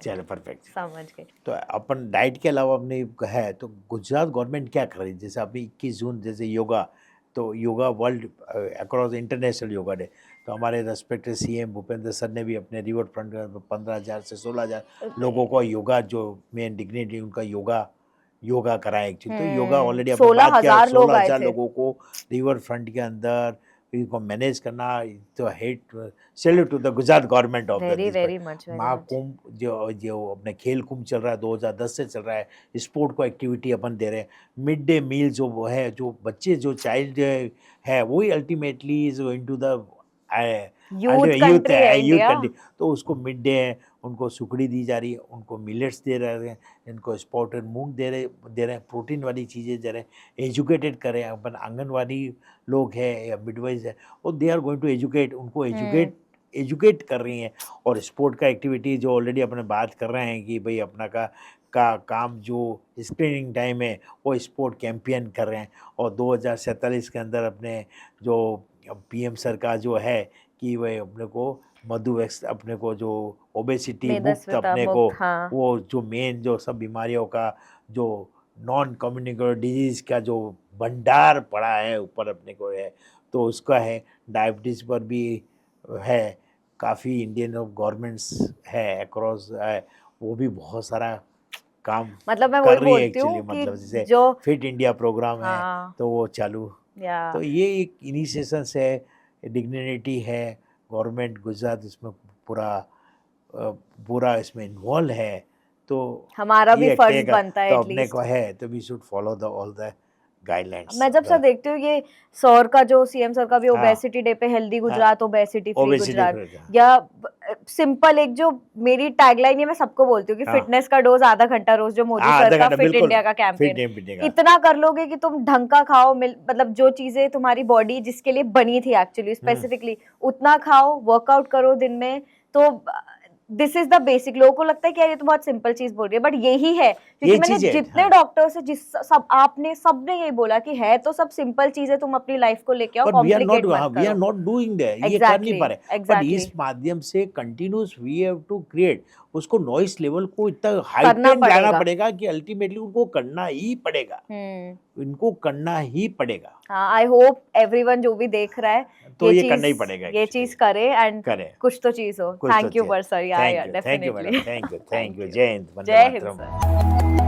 चलो परफेक्ट। समझ गए। तो अपन डाइट के अलावा अपने है तो गुजरात गवर्नमेंट क्या कर रही है, जैसे अभी 21 जून जैसे योगा, तो yoga world across international yoga day, तो हमारे रेस्पेक्टेड सीएम भूपेंद्र सर ने भी अपने रिवर फ्रंट 15,000 से 16,000 लोगों को योगा, जो मेन डिग्निटी उनका योगा कराएं एक्चुअली। तो योगा ऑलरेडी 16,000 लोगों को रिवर फ्रंट के अंदर इनको मैनेज करना, तो hat salute to the Gujarat government of very much. Mahakumbh जो अपने खेल कुंभ चल रहा है 2010 से चल रहा है, स्पोर्ट को एक्टिविटी अपन दे रहे हैं। मिड डे मील जो है, जो बच्चे जो चाइल्ड है वही ultimately is going to the Youth country है India। तो उसको मिड डे है, उनको सुखड़ी दी जा रही है, उनको मिलेट्स दे रहे हैं, इनको स्पॉटेड मूंग दे रहे हैं, प्रोटीन वाली चीज़ें दे रहे हैं, एजुकेटेड कर रहे हैं। अपन आंगनवाड़ी लोग हैं या मिडवाइज है, वो they are going to educate, उनको एजुकेट कर रही हैं। और स्पोर्ट का एक्टिविटी जो ऑलरेडी अपने बात कर रहे हैं कि भाई अपना का काम जो स्क्रीनिंग टाइम है वो स्पोर्ट कैंपियन कर रहे हैं। और 2047 के अंदर अपने जो पीएम सर का जो है कि वह अपने को मधुमेह, अपने को जो ओबेसिटी मुक्त, अपने को हाँ। वो जो मेन जो सब बीमारियों का जो नॉन कम्युनिकेबल डिजीज का जो भंडार पड़ा है ऊपर अपने को है, तो उसका है। डायबिटीज़ पर भी है, काफ़ी इंडियन गवर्नमेंट्स है अक्रॉस है, वो भी बहुत सारा काम मतलब मैं कर वही रही है बोलती हूँ एक्चुअली। मतलब कि जैसे जो फिट इंडिया प्रोग्राम है हाँ तो वो चालू, या तो ये एक इनिशिएशंस है, डिग्निटी है। गवर्नमेंट गुजरात इसमें पूरा इसमें इन्वॉल्व है, तो हमारा भी ये फर्ज टेक बनता है तो अपने एटलीस्ट। को है, तो we should follow the all the guidelines. मैं जब से देखती हूँ ये सौर का जो सीएम सर का भी हाँ। ओबेसिटी डे पे healthy Gujarat, obesity free obesity Gujarat, या सिंपल एक जो मेरी टैगलाइन है, मैं सबको बोलती हूँ कि हाँ। फिटनेस का डोज आधा घंटा रोज, जो मोदी हाँ, सर आधा का घंटा, फिट बिल्कुल। इंडिया का फिट कैंपेन, इंडिया का। इतना कर लोगे कि तुम ढंग का खाओ, मतलब जो चीजें तुम्हारी बॉडी जिसके लिए बनी थी एक्चुअली स्पेसिफिकली उतना खाओ, वर्कआउट करो दिन में। तो दिस इज द बेसिक। लोगों को लगता है कि यार ये तो बहुत सिंपल चीज बोल रही है, बट यही है। क्योंकि ये मैंने चीज़ है, जितने हाँ। डॉक्टर से सबने यही बोला कि है तो सब सिंपल चीज है, तुम अपनी लाइफ को लेके आओ, but we are complicate not, मत वी आर करो। नॉट डूइंग दैट, ये कर Exactly, नहीं पा रहे। But exactly. इस माध्यम से continuous we have to create, उसको नॉइस लेवल को इतना हाई करना पे लाना पड़ेगा। पड़ेगा कि अल्टीमेटली उनको करना ही पड़ेगा, इनको करना ही पड़ेगा। हाँ, आई होप एवरीवन जो भी देख रहा है तो ये चीज- करना ही पड़ेगा ये actually। चीज करे एंड करे। कुछ तो चीज हो। कुछ तो थैंक यू चीज़। सर, या thank you madam, definitely. Thank you, जय हिंद, वंदे जय हिंद मातरम। सर।